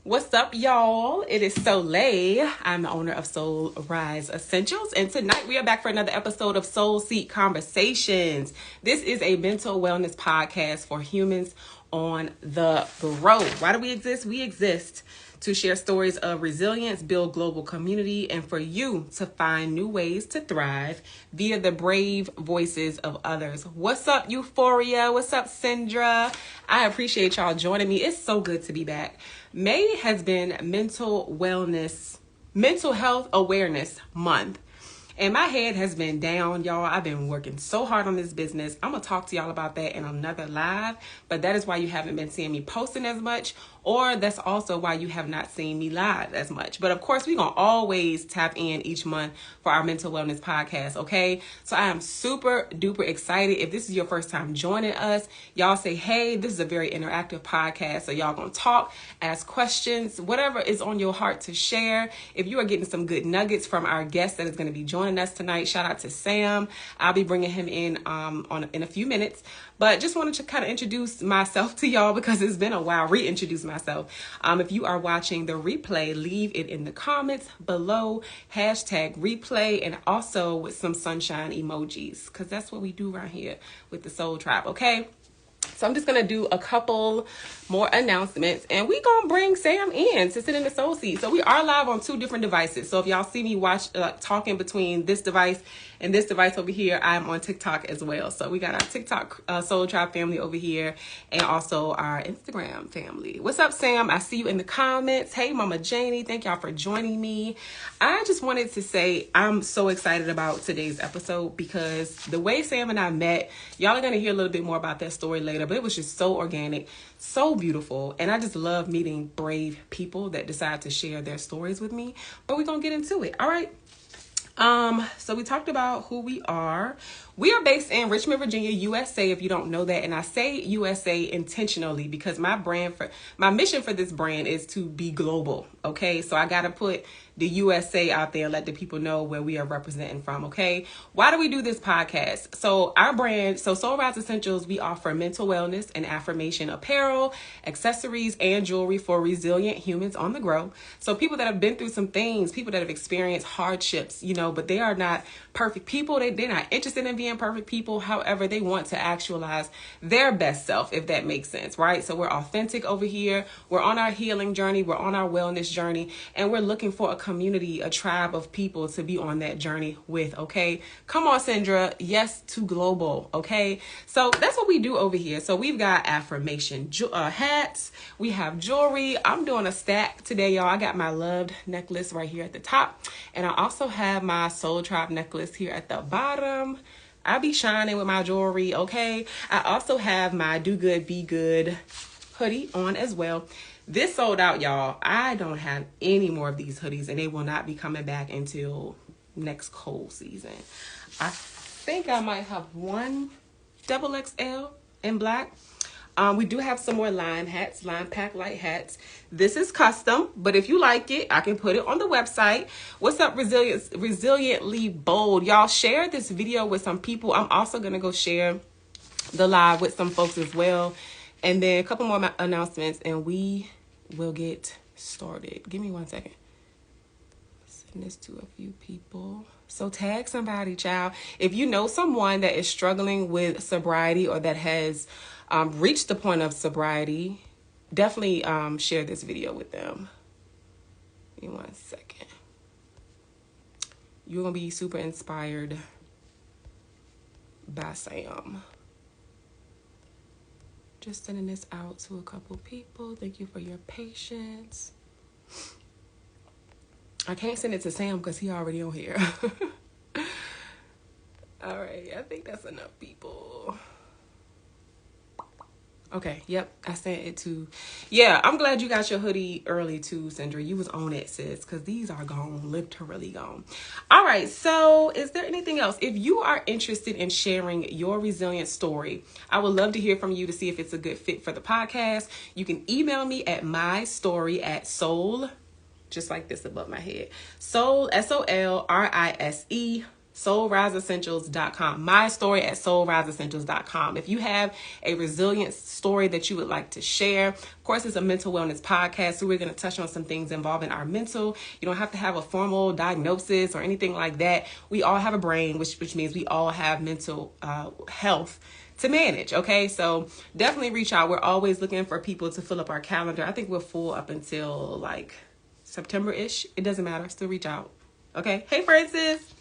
What's up, y'all? It is Soliel. I'm the owner of Soul Rise Essentials, and tonight we are back for another episode of Soul Seek Conversations. This is a mental wellness podcast for humans on the go. Why do we exist? We exist to share stories of resilience, build global community, and for you to find new ways to thrive via the brave voices of others. What's up, Euphoria? What's up, Sindra? I appreciate y'all joining me. It's so good to be back. May has been mental health awareness month. And my head has been down, y'all. I've been working so hard on this business. I'm going to talk to y'all about that in another live. But that is why you haven't been seeing me posting as much. Or that's also why you have not seen me live as much. But of course, we're going to always tap in each month for our mental wellness podcast, okay? So I am super duper excited. If this is your first time joining us, y'all say, hey, this is a very interactive podcast. So y'all going to talk, ask questions, whatever is on your heart to share. If you are getting some good nuggets from our guest that is going to be joining us tonight, shout out to Sam. I'll be bringing him in in a few minutes. But just wanted to kind of introduce myself to y'all because it's been a while. Reintroduce myself. If you are watching the replay, leave it in the comments below. #replay and also with some sunshine emojis because that's what we do right here with the Soul Tribe. Okay. So I'm just going to do a couple more announcements and we're going to bring Sam in to sit in the soul seat. So we are live on 2 different devices. So if y'all see me talking between this device and this device over here, I'm on TikTok as well. So we got our TikTok Soul Tribe family over here and also our Instagram family. What's up, Sam? I see you in the comments. Hey, Mama Janie. Thank y'all for joining me. I just wanted to say I'm so excited about today's episode because the way Sam and I met, y'all are going to hear a little bit more about that story later, but it was just so organic, so beautiful. And I just love meeting brave people that decide to share their stories with me, but we're going to get into it. All right. So we talked about who we are. We are based in Richmond, Virginia, USA, if you don't know that. And I say USA intentionally because my mission for this brand is to be global. Okay. So I got to put the USA out there and let the people know where we are representing from. Okay. Why do we do this podcast? So our brand, Soul Rise Essentials, we offer mental wellness and affirmation apparel, accessories, and jewelry for resilient humans on the grow. So people that have been through some things, people that have experienced hardships, but they are not perfect people. They're not interested in being perfect people. However, they want to actualize their best self, if that makes sense, right? So we're authentic over here. We're on our healing journey. We're on our wellness journey, and we're looking for a community, a tribe of people to be on that journey with, okay? Come on, Sandra. Yes to global, okay? So that's what we do over here. So we've got affirmation hats. We have jewelry. I'm doing a stack today, y'all. I got my loved necklace right here at the top, and I also have my Soul Tribe necklace here at the bottom. I be shining with my jewelry, okay? I also have my Do Good, Be Good hoodie on as well. This sold out, y'all. I don't have any more of these hoodies, and they will not be coming back until next cold season. I think I might have one XXL in black. We do have some more lime pack light hats. This is custom, but if you like it, I can put it on the website. What's up, Resiliently Bold? Y'all share this video with some people. I'm also going to go share the live with some folks as well. And then a couple more announcements and we will get started. Give me 1 second. Send this to a few people. So tag somebody, child. If you know someone that is struggling with sobriety or that has reached the point of sobriety, definitely share this video with them. Give me 1 second. You're going to be super inspired by Sam. Just sending this out to a couple people. Thank you for your patience. I can't send it to Sam because he already on here. All right. I think that's enough people. Okay. Yep. I sent it to. Yeah. I'm glad you got your hoodie early too, Sandra. You was on it, sis, because these are gone. Literally gone. All right. So is there anything else? If you are interested in sharing your resilient story, I would love to hear from you to see if it's a good fit for the podcast. You can email me at mystory@soul, just like this above my head. Soul, SOLRISE soulriseessentials.com. My story at soulriseessentials.com. If you have a resilient story that you would like to share, of course, it's a mental wellness podcast, so we're going to touch on some things involving our mental. You don't have to have a formal diagnosis or anything like that. We all have a brain, which means we all have mental health to manage. Okay, so definitely reach out. We're always looking for people to fill up our calendar. I think we're full up until like September-ish. It doesn't matter. Still reach out. Okay. Hey, Francis.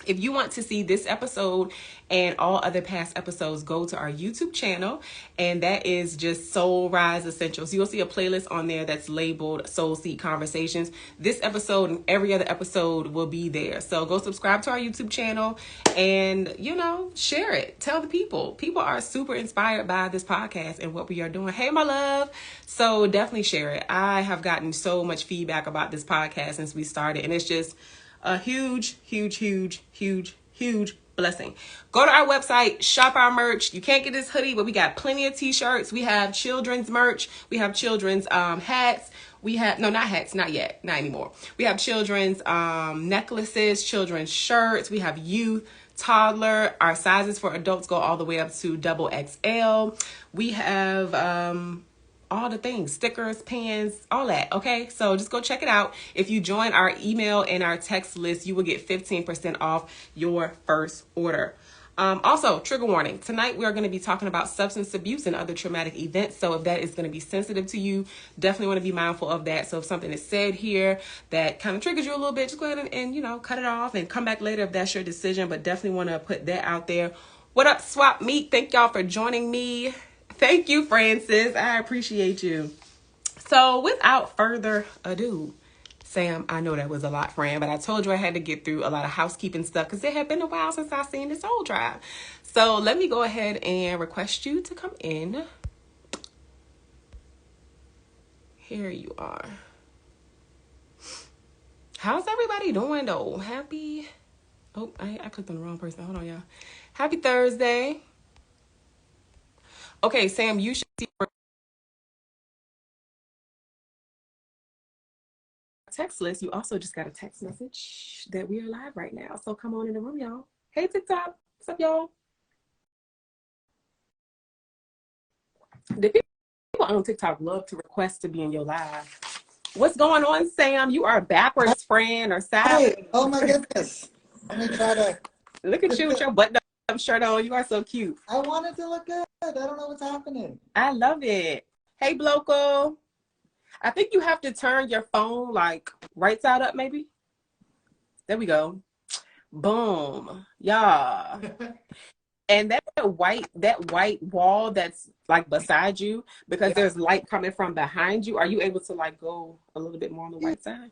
If you want to see this episode and all other past episodes, go to our YouTube channel, and that is just Soul Rise Essentials. You'll see a playlist on there that's labeled Soul Seed Conversations. This episode and every other episode will be there. So go subscribe to our YouTube channel and, share it. Tell the people. People are super inspired by this podcast and what we are doing. Hey, my love. So definitely share it. I have gotten so much feedback about this podcast since we started, and it's just a huge blessing. Go to our website, shop our merch. You can't get this hoodie, but we got plenty of t-shirts. We have children's merch. We have children's hats. We have, no, not hats, not yet, not anymore. We have children's necklaces, children's shirts. We have youth, toddler. Our sizes for adults go all the way up to XXL. We have all the things, stickers, pens, all that. Okay, so just go check it out. If you join our email and our text list, you will get 15% off your first order. Also, trigger warning. Tonight, we are going to be talking about substance abuse and other traumatic events. So if that is going to be sensitive to you, definitely want to be mindful of that. So if something is said here that kind of triggers you a little bit, just go ahead and cut it off and come back later if that's your decision. But definitely want to put that out there. What up, Swap Meet? Thank y'all for joining me. Thank you, Francis. I appreciate you. So without further ado, Sam, I know that was a lot, friend, but I told you I had to get through a lot of housekeeping stuff because it had been a while since I seen this Soul Tribe. So let me go ahead and request you to come in. Here you are. How's everybody doing, though? Happy... Oh, I clicked on the wrong person. Hold on, y'all. Happy Thursday. Okay, Sam, you should see text list. You also just got a text message that we are live right now. So come on in the room, y'all. Hey, TikTok. What's up, y'all? The people on TikTok love to request to be in your live. What's going on, Sam? You are a backwards friend or side. Hey, oh my goodness. Let me try to... Look at you with your button-up shirt on. You are so cute. I wanted to look good. I don't know what's happening. I love it. Hey, Bloco. I think you have to turn your phone like right side up, maybe. There we go. Boom. Yeah. And that white wall that's like beside you, because there's light coming from behind you. Are you able to like go a little bit more on the white side?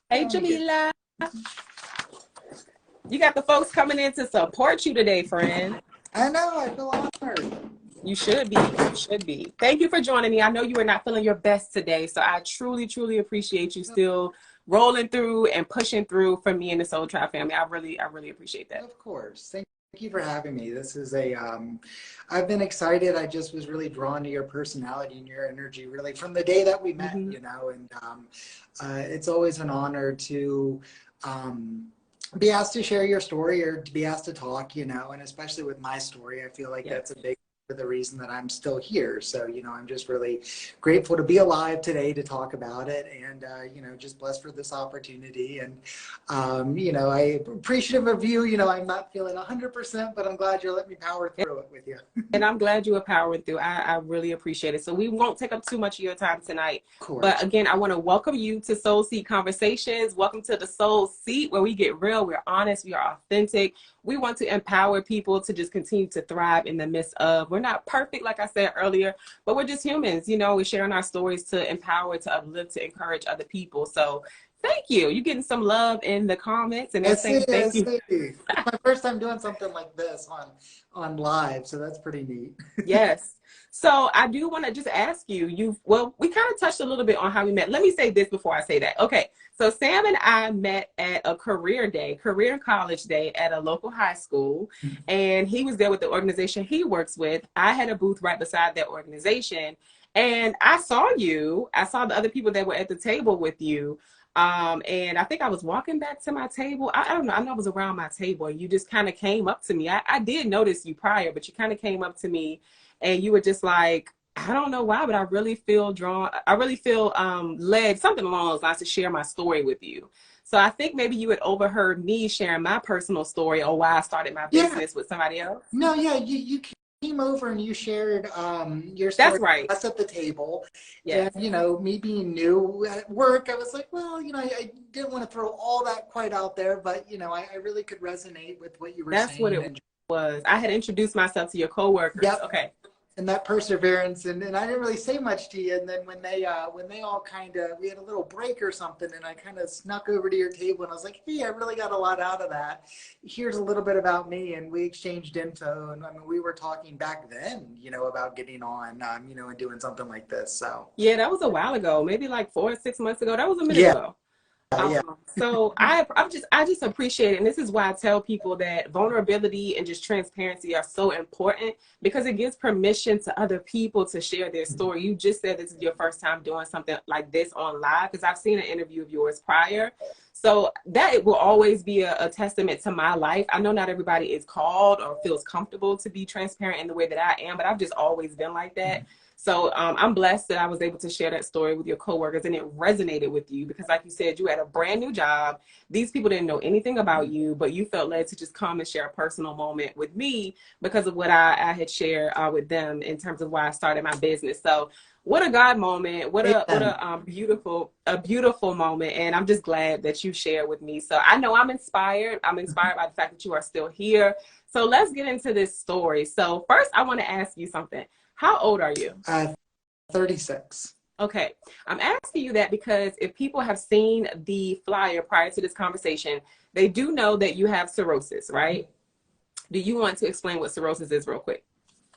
Hey, Jamila. You got the folks coming in to support you today, friend. I know. I feel honored. You should be. You should be. Thank you for joining me. I know you are not feeling your best today, so I truly appreciate you still rolling through and pushing through for me and the Soul Tribe family. I really appreciate that. Of course. Thank you for having me. This is I've been excited. I just was really drawn to your personality and your energy really from the day that we met, and it's always an honor to be asked to share your story or to be asked to talk, and especially with my story, I feel like that's a big for the reason that I'm still here. So, I'm just really grateful to be alive today to talk about it, and, just blessed for this opportunity. And, I appreciative of you. I'm not feeling 100%, but I'm glad you're letting me power through it with you. And I'm glad you are powering through. I really appreciate it. So we won't take up too much of your time tonight. Of course. But again, I want to welcome you to Soul Seed Conversations. Welcome to the Soul Seat, where we get real, we're honest, we are authentic. We want to empower people to just continue to thrive in the midst of, we're not perfect, like I said earlier, but we're just humans. We're sharing our stories to empower, to uplift, to encourage other people. So thank you. You're getting some love in the comments and everything. Thank you. It's my first time doing something like this on live, so that's pretty neat. Yes. So I do want to just ask you, we kind of touched a little bit on how we met. Let me say this before I say that. Okay. So Sam and I met at a career and college day at a local high school. And he was there with the organization he works with. I had a booth right beside that organization. And I saw the other people that were at the table with you. And I think I was walking back to my table. I don't know. I know I was around my table and you just kind of came up to me. I did notice you prior, but you kind of came up to me and you were just like, I don't know why, but I really feel drawn. I really feel led, something along those lines, to share my story with you. So I think maybe you had overheard me sharing my personal story or why I started my Yeah. business with somebody else. No, yeah, you came over and you shared your That's story right. with us at the table. And, Yes. me being new at work, I was like, well, I didn't want to throw all that quite out there, but, I really could resonate with what you were That's what saying. it And was. I had introduced myself to your coworkers. yep. Okay. And that perseverance, and I didn't really say much to you, and then when they all kind of, we had a little break or something, and I kind of snuck over to your table and I was like, hey, I really got a lot out of that. Here's a little bit about me, and we exchanged info, and I mean, we were talking back then, about getting on, and doing something like this. So Yeah, that was a while ago, maybe like 4 or 6 months ago. That was a minute yeah. ago. Yeah. So I just appreciate it. And this is why I tell people that vulnerability and just transparency are so important, because it gives permission to other people to share their story. You just said this is your first time doing something like this on live, because I've seen an interview of yours prior. So that it will always be a testament to my life. I know not everybody is called or feels comfortable to be transparent in the way that I am, but I've just always been like that. So I'm blessed that I was able to share that story with your coworkers and it resonated with you, because like you said, you had a brand new job. These people didn't know anything about you, but you felt led to just come and share a personal moment with me because of what I had shared with them in terms of why I started my business. So what a God moment. What Amen. a beautiful moment. And I'm just glad that you shared with me. So I know I'm inspired. I'm inspired by the fact that you are still here. So let's get into this story. So first I want to ask you something. How old are you? uh, 36. Okay. I'm asking you that because if people have seen the flyer prior to this conversation, they do know that you have cirrhosis, right? Do you want to explain what cirrhosis is real quick?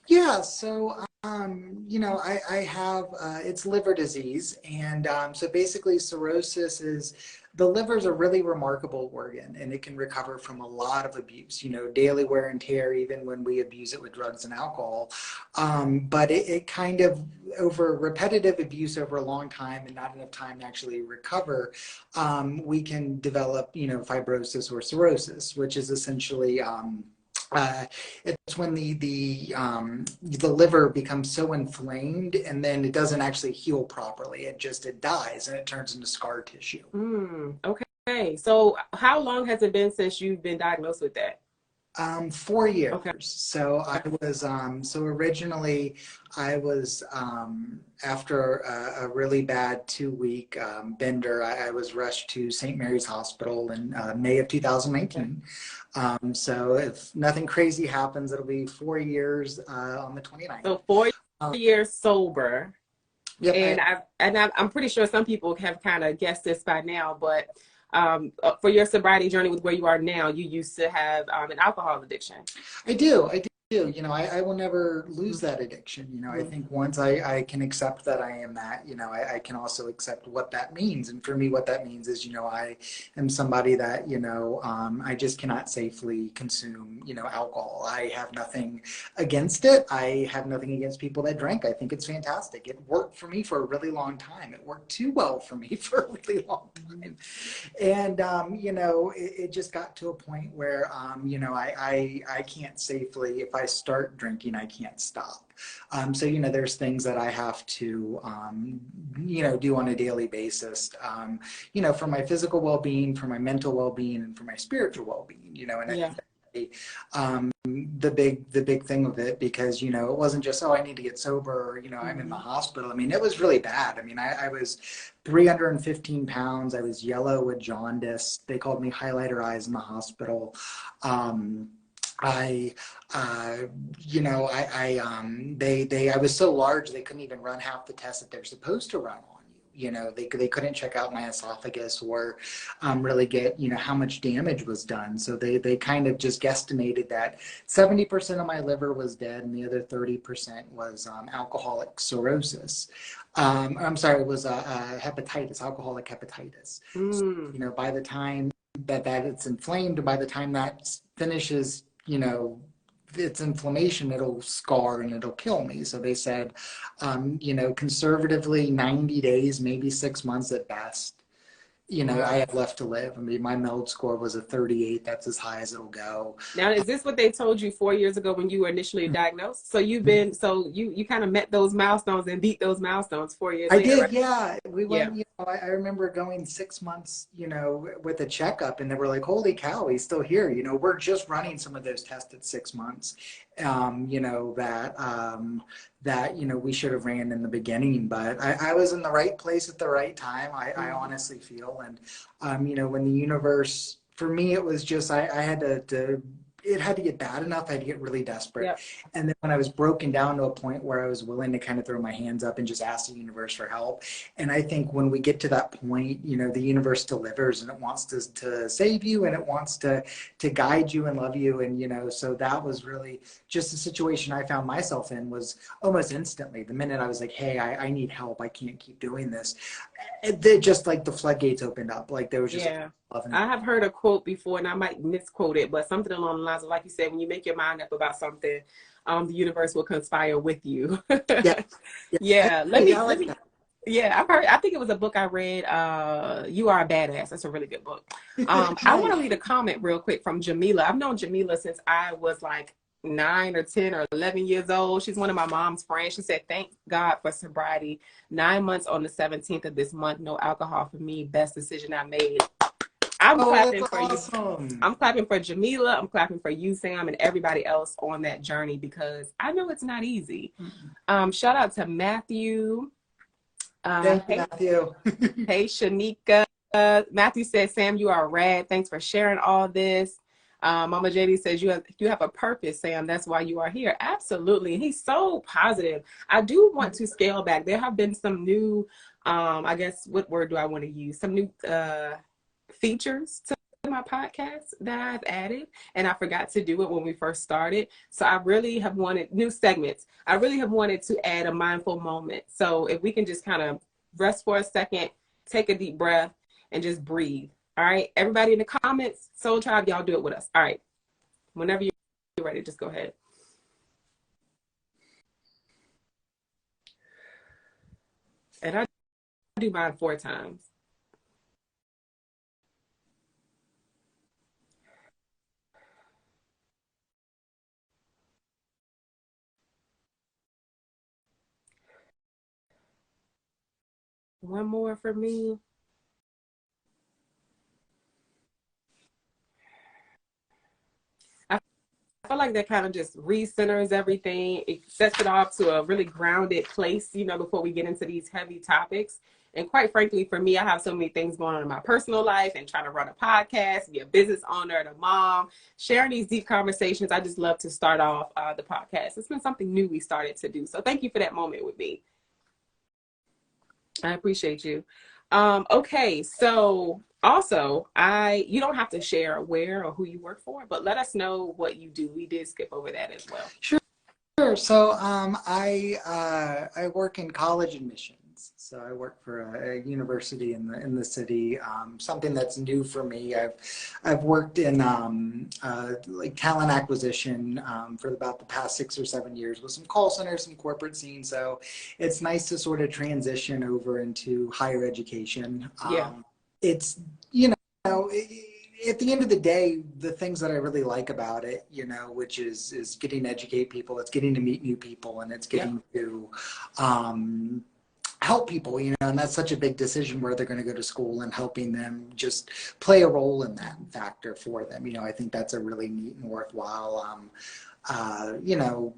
Yeah, so I have it's liver disease, and so basically cirrhosis is, the liver is a really remarkable organ, and it can recover from a lot of abuse. Daily wear and tear, even when we abuse it with drugs and alcohol. But it kind of, over repetitive abuse over a long time and not enough time to actually recover, we can develop fibrosis or cirrhosis, which is essentially it's when the liver becomes so inflamed, and then it doesn't actually heal properly. It dies and it turns into scar tissue. Okay. So how long has it been since you've been diagnosed with that? 4 years. Okay. So I was so originally I was after a really bad 2 week bender. I was rushed to St. Mary's Hospital in May of 2019. So if nothing crazy happens, it'll be 4 years on the 29th. So 4 Um, years sober. yep. And I'm pretty sure some people have kind of guessed this by now, but for your sobriety journey with where you are now, you used to have an alcohol addiction. I do. I do. I will never lose that addiction. I think once I can accept that I am that, I can also accept what that means. And for me, what that means is, I am somebody that, I just cannot safely consume, alcohol. I have nothing against it. I have nothing against people that drink. I think it's fantastic. It worked for me for a really long time. It worked too well for me for a really long time. And, it just got to a point where, I can't safely, if I start drinking, I can't stop. So, there's things that I have to, do on a daily basis, for my physical well-being, for my mental well-being, and for my spiritual well-being, and Yeah. the big thing of it, because it wasn't just, oh, I need to get sober, or, I'm in the hospital. I mean, it was really bad. I mean, I was 315 pounds. I was yellow with jaundice. They called me highlighter eyes in the hospital. I, I was so large they couldn't even run half the tests that they're supposed to run on you. They couldn't check out my esophagus or really get how much damage was done. So they kind of just guesstimated that 70% of my liver was dead, and the other 30% was alcoholic cirrhosis. I'm sorry, it was hepatitis, alcoholic hepatitis. So, by the time that it's inflamed, by the time that finishes, its inflammation, it'll scar and it'll kill me. So they said, conservatively 90 days, maybe 6 months at best. you know, I have left to live. I mean, my MELD score was a 38. That's as high as it'll go. Now, is this what they told you 4 years ago when you were initially diagnosed? So you've been, so you kind of met those milestones and beat those milestones 4 years I later, did, right? yeah. We Yeah. went, you know, I remember going 6 months, you know, with a checkup, and they were like, holy cow, he's still here. You know, we're just running some of those tests at 6 months, you know, that, you know, we should have ran in the beginning, but I was in the right place at the right time. I honestly feel, and, you know, when the universe, for me, it was just, I had to it had to get bad enough. I had to get really desperate. Yep. And then when I was broken down to a point where I was willing to kind of throw my hands up and just ask the universe for help. And I think when we get to that point, you know, the universe delivers, and it wants to save you, and it wants to guide you and love you. And, you know, so that was really just the situation I found myself in, was almost instantly. The minute I was like, hey, I need help. I can't keep doing this. Just like the floodgates opened up. Like there was just I have heard a quote before, and I might misquote it, but something along the lines of, like you said, when you make your mind up about something, the universe will conspire with you. Yeah. Let me. Yeah, I've heard. I think it was a book I read. You Are a Badass. That's a really good book. I want to read a comment real quick from Jamila. I've known Jamila since I was like 9 or 10 or 11 years old. She's one of my mom's friends. She said, thank God for sobriety. 9 months on the 17th of this month. No alcohol for me. Best decision I made. I'm clapping for you. I'm clapping for Jamila. I'm clapping for you, Sam, and everybody else on that journey, because I know it's not easy. Shout out to Matthew. Thank you, Matthew. Hey, Shanika. Matthew said, Sam, you are rad. Thanks for sharing all this. Mama JD says, you have a purpose, Sam. That's why you are here. Absolutely. And he's so positive. I do want to scale back. There have been some new, I guess, what word do I want to use? Some new features to my podcast that I've added, and I forgot to do it when we first started. So I really have wanted new segments. I really have wanted to add a mindful moment. So if we can just kind of rest for a second, take a deep breath, and just breathe. All right, everybody in the comments, Soul Tribe, y'all do it with us. All right, whenever you're ready, just go ahead. And I do mine 4 times. One more for me. I feel like that kind of just recenters everything. It sets it off to a really grounded place, you know, before we get into these heavy topics. And quite frankly, for me, I have so many things going on in my personal life, and trying to run a podcast, be a business owner, and a mom, sharing these deep conversations. I just love to start off the podcast. It's been something new we started to do. So thank you for that moment with me. I appreciate you. Okay, so also, you don't have to share where or who you work for, but let us know what you do. We did skip over that as well. Sure. So I work in college admissions. So I work for a university in the city. Something that's new for me. I've worked in like talent acquisition for about the past 6 or 7 years, with some call centers, some corporate scenes. So it's nice to sort of transition over into higher education. It's, you know, at the end of the day, the things that I really like about it, you know, which is getting to educate people, it's getting to meet new people, and it's getting to help people, you know, and that's such a big decision where they're going to go to school, and helping them just play a role in that factor for them. You know, I think that's a really neat and worthwhile, you know,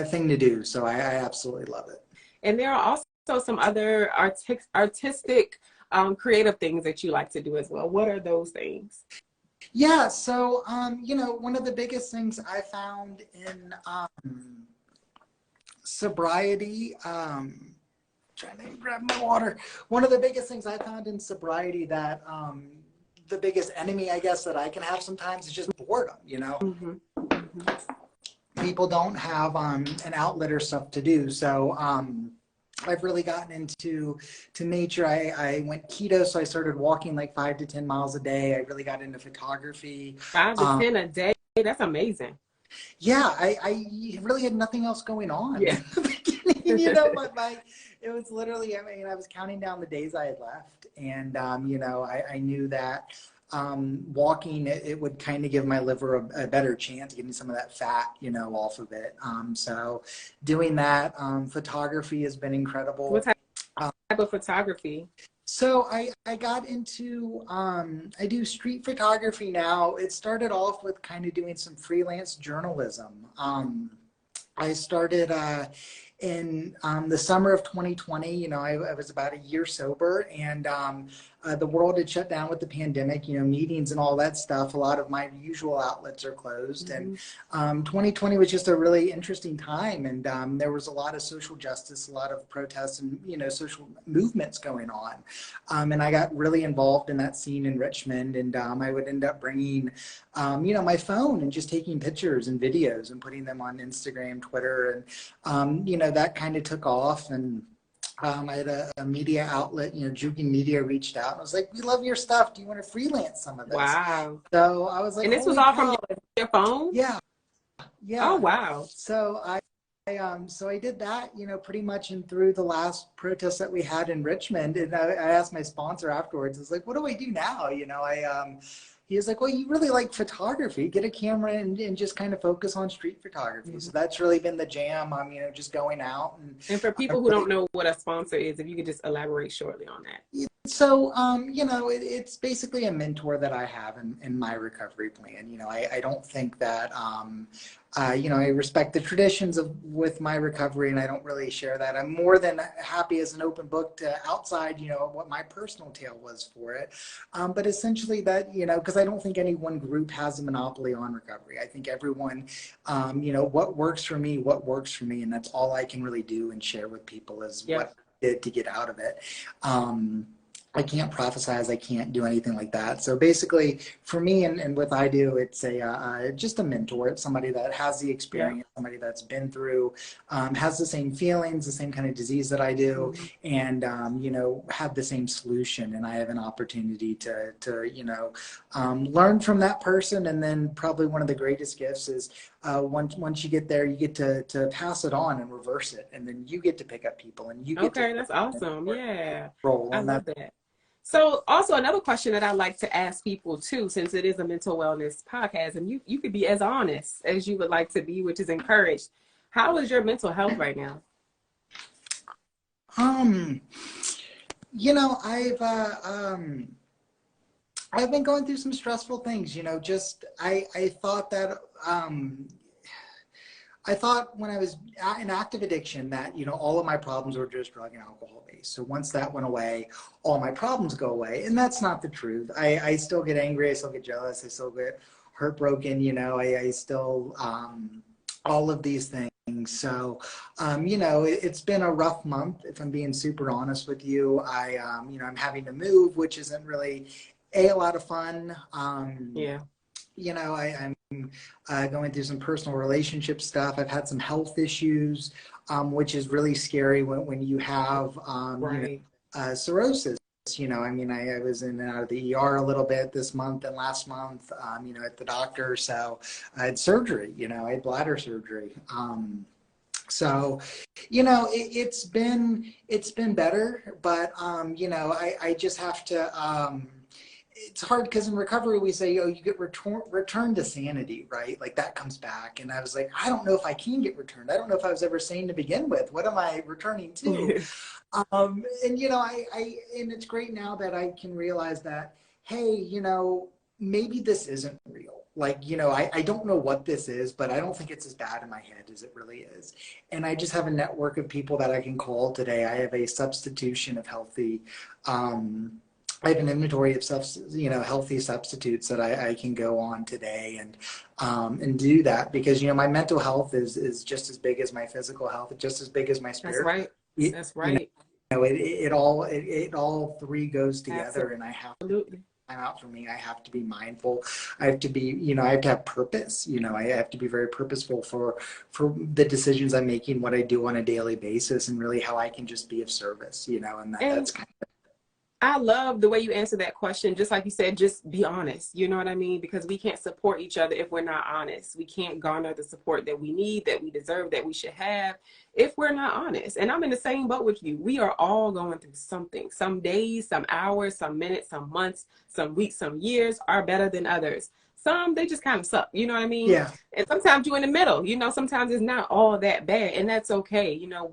thing to do. So I absolutely love it. And there are also some other artistic, creative things that you like to do as well. What are those things? Yeah, so, you know, one of the biggest things I found in sobriety, trying to grab my water. One of the biggest things I found in sobriety that the biggest enemy, I guess, that I can have sometimes is just boredom, you know? People don't have an outlet or stuff to do. So I've really gotten into nature. I went keto, so I started walking like 5 to 10 miles a day. I really got into photography. 5 to 10 a day? That's amazing. Yeah, I really had nothing else going on. Yeah. You know, it was literally, I mean, I was counting down the days I had left, And, you know, I knew that walking, it would kind of give my liver a better chance of getting some of that fat, you know, off of it. So doing that, photography has been What incredible. type of photography? So I got into, I do street photography now. It started off with kind of doing some freelance journalism. I started in the summer of 2020. You know, I was about a year sober, and the world had shut down with the pandemic, you know, meetings and all that stuff. A lot of my usual outlets are closed. And 2020 was just a really interesting time. And there was a lot of social justice, a lot of protests and, you know, social movements going on. And I got really involved in that scene in Richmond. And I would end up bringing, you know, my phone and just taking pictures and videos and putting them on Instagram, Twitter. And, you know, that kind of took off. And I had a media outlet, you know, Jukin Media reached out and was like, "We love your stuff. Do you want to freelance some of this?" Wow. So I was like, And this was "Holy all cow." from your phone? Yeah, yeah. Oh, wow. So so I did that, you know, pretty much and through the last protest that we had in Richmond. And I asked my sponsor afterwards, I was like, "What do I do now?" You know, he was like, "Well, you really like photography. Get a camera and just kind of focus on street photography." So that's really been the jam. You know, just going out. And for people who don't know what a sponsor is, if you could just elaborate shortly on that. So, you know, it's basically a mentor that I have in my recovery plan. You know, I don't think that, you know, I respect the traditions with my recovery, and I don't really share that. I'm more than happy as an open book to outside, you know, what my personal tale was for it. But essentially that, you know, because I don't think any one group has a monopoly on recovery. I think everyone, you know, what works for me, and that's all I can really do and share with people is what I did to get out of it. I can't prophesize. I can't do anything like that. So basically, for me and what I do, it's just a mentor. It's somebody that has the experience, somebody that's been through, has the same feelings, the same kind of disease that I do, and you know, have the same solution. And I have an opportunity to you know, learn from that person. And then probably one of the greatest gifts is once you get there, you get to pass it on and reverse it, and then you get to pick up people, and you get to That's awesome. Yeah, role. I love that. So also another question that I like to ask people too, since it is a mental wellness podcast, and you could be as honest as you would like to be, which is encouraged. How is your mental health right now? You know, I've been going through some stressful things, you know, just I thought that I thought when I was in active addiction that, you know, all of my problems were just drug and alcohol based. So once that went away, all my problems go away. And that's not the truth. I still get angry. I still get jealous. I still get heartbroken. You know, I still, all of these things. So, you know, it's been a rough month, if I'm being super honest with you. You know, I'm having to move, which isn't really a lot of fun. You know, I'm going through some personal relationship stuff. I've had some health issues, which is really scary when you have you know, cirrhosis. You know, I mean, I was in and out of the ER a little bit this month and last month, you know, at the doctor. So I had surgery, you know, I had bladder surgery. So, you know, it's been better, but, you know, I just have to, it's hard because in recovery we say, oh, you get return to sanity, right? Like that comes back. And I was like, I don't know if I can get returned. I don't know if I was ever sane to begin with. What am I returning to? And, you know, and it's great now that I can realize that, hey, you know, maybe this isn't real. Like, you know, I don't know what this is, but I don't think it's as bad in my head as it really is. And I just have a network of people that I can call today. I have a substitution of healthy, I have an inventory of you know, healthy substitutes that I can go on today and do that because, you know, my mental health is just as big as my physical health, just as big as my spirit. That's right. That's right. You know, it all three goes together. Absolutely. And I have to time out for me. I have to be mindful. I have to be, you know, I have to have purpose. You know, I have to be very purposeful for the decisions I'm making, what I do on a daily basis, and really how I can just be of service. You know, and that's kind of. I love the way you answer that question. Just like you said, just be honest. You know what I mean? Because we can't support each other if we're not honest. We can't garner the support that we need, that we deserve, that we should have if we're not honest. And I'm in the same boat with you. We are all going through something. Some days, some hours, some minutes, some months, some weeks, some years are better than others. Some, they just kind of suck. You know what I mean? Yeah. And sometimes you're in the middle. You know, sometimes it's not all that bad. And that's okay. You know,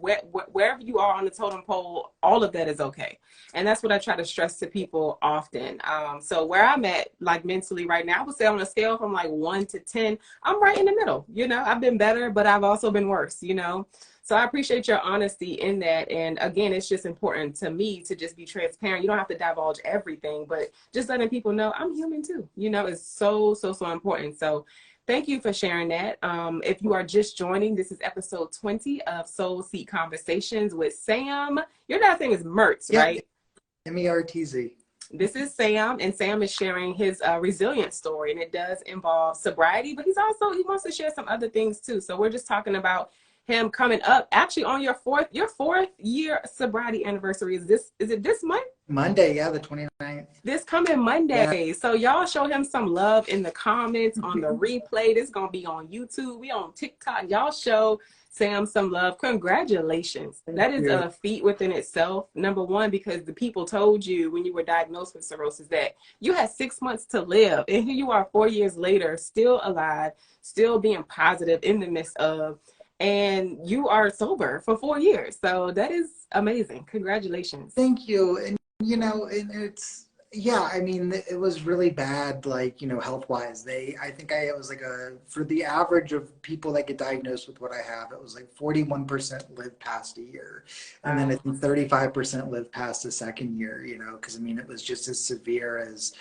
wherever you are on the totem pole, all of that is okay. And that's what I try to stress to people often. So where I'm at, like mentally right now, I would say on a scale from like 1 to 10, I'm right in the middle. You know, I've been better, but I've also been worse, you know. So I appreciate your honesty in that. And again, it's just important to me to just be transparent. You don't have to divulge everything, but just letting people know I'm human too, you know, is so important. So thank you for sharing that. If you are just joining, this is episode 20 of Soul Seat Conversations with Sam. Your last name is Mertz, Yeah. right? Mertz. This is Sam, and Sam is sharing his resilience story, and it does involve sobriety, but he wants to share some other things too. So we're just talking about him coming up actually on your fourth year sobriety anniversary. Is it this month? Monday, yeah, the 29th. This coming Monday. Yeah. So y'all show him some love in the comments on the replay. This is gonna be on YouTube. We on TikTok. Y'all show Sam some love. Congratulations. That is a feat within itself. Number one, because the people told you when you were diagnosed with cirrhosis that you had 6 months to live. And here you are 4 years later, still alive, still being positive in the midst of, and you are sober for 4 years. So that is amazing. Congratulations. Thank you. And, you know, it's, yeah, I mean, it was really bad, like, you know, health-wise. I think it was like for the average of people that get diagnosed with what I have, it was like 41% live past a year. And then I think 35% live past the second year, you know, because I mean, it was just as severe as,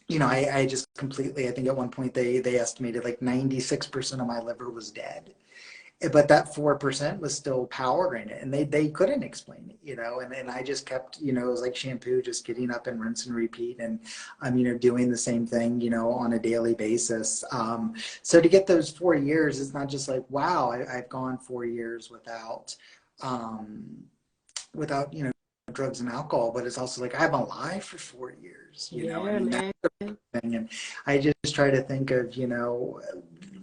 you know, I just completely, I think at one point they estimated like 96% of my liver was dead. But that 4% was still powering it, and they couldn't explain it, you know, and I just kept, you know, it was like shampoo, just getting up and rinse and repeat, and you know, doing the same thing, you know, on a daily basis. So to get those 4 years, it's not just like, wow, I've gone 4 years without, you know, drugs and alcohol, but it's also like I'm alive for 4 years, you know. I mean, that's the thing. And I just try to think of, you know,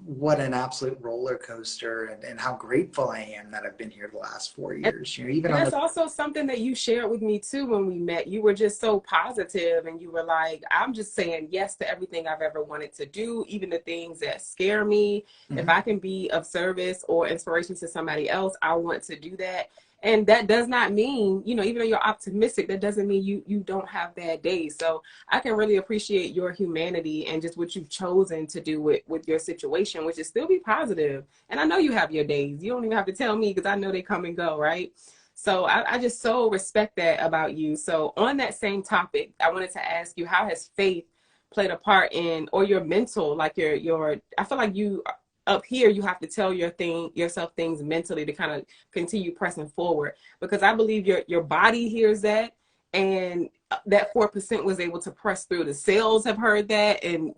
what an absolute roller coaster, and how grateful I am that I've been here the last 4 years. You know, even that's also something that you shared with me too when we met. You were just so positive, and you were like, I'm just saying yes to everything I've ever wanted to do, even the things that scare me. Mm-hmm. If I can be of service or inspiration to somebody else, I want to do that. And that does not mean, you know, even though you're optimistic, that doesn't mean you don't have bad days. So I can really appreciate your humanity and just what you've chosen to do with your situation, which is still be positive. And I know you have your days. You don't even have to tell me, because I know they come and go, right? So I just so respect that about you. So on that same topic, I wanted to ask you, how has faith played a part in, or your mental, like your I feel like you up here, you have to tell yourself things mentally to kind of continue pressing forward, because I believe your body hears that, and that 4% was able to press through. The cells have heard that, and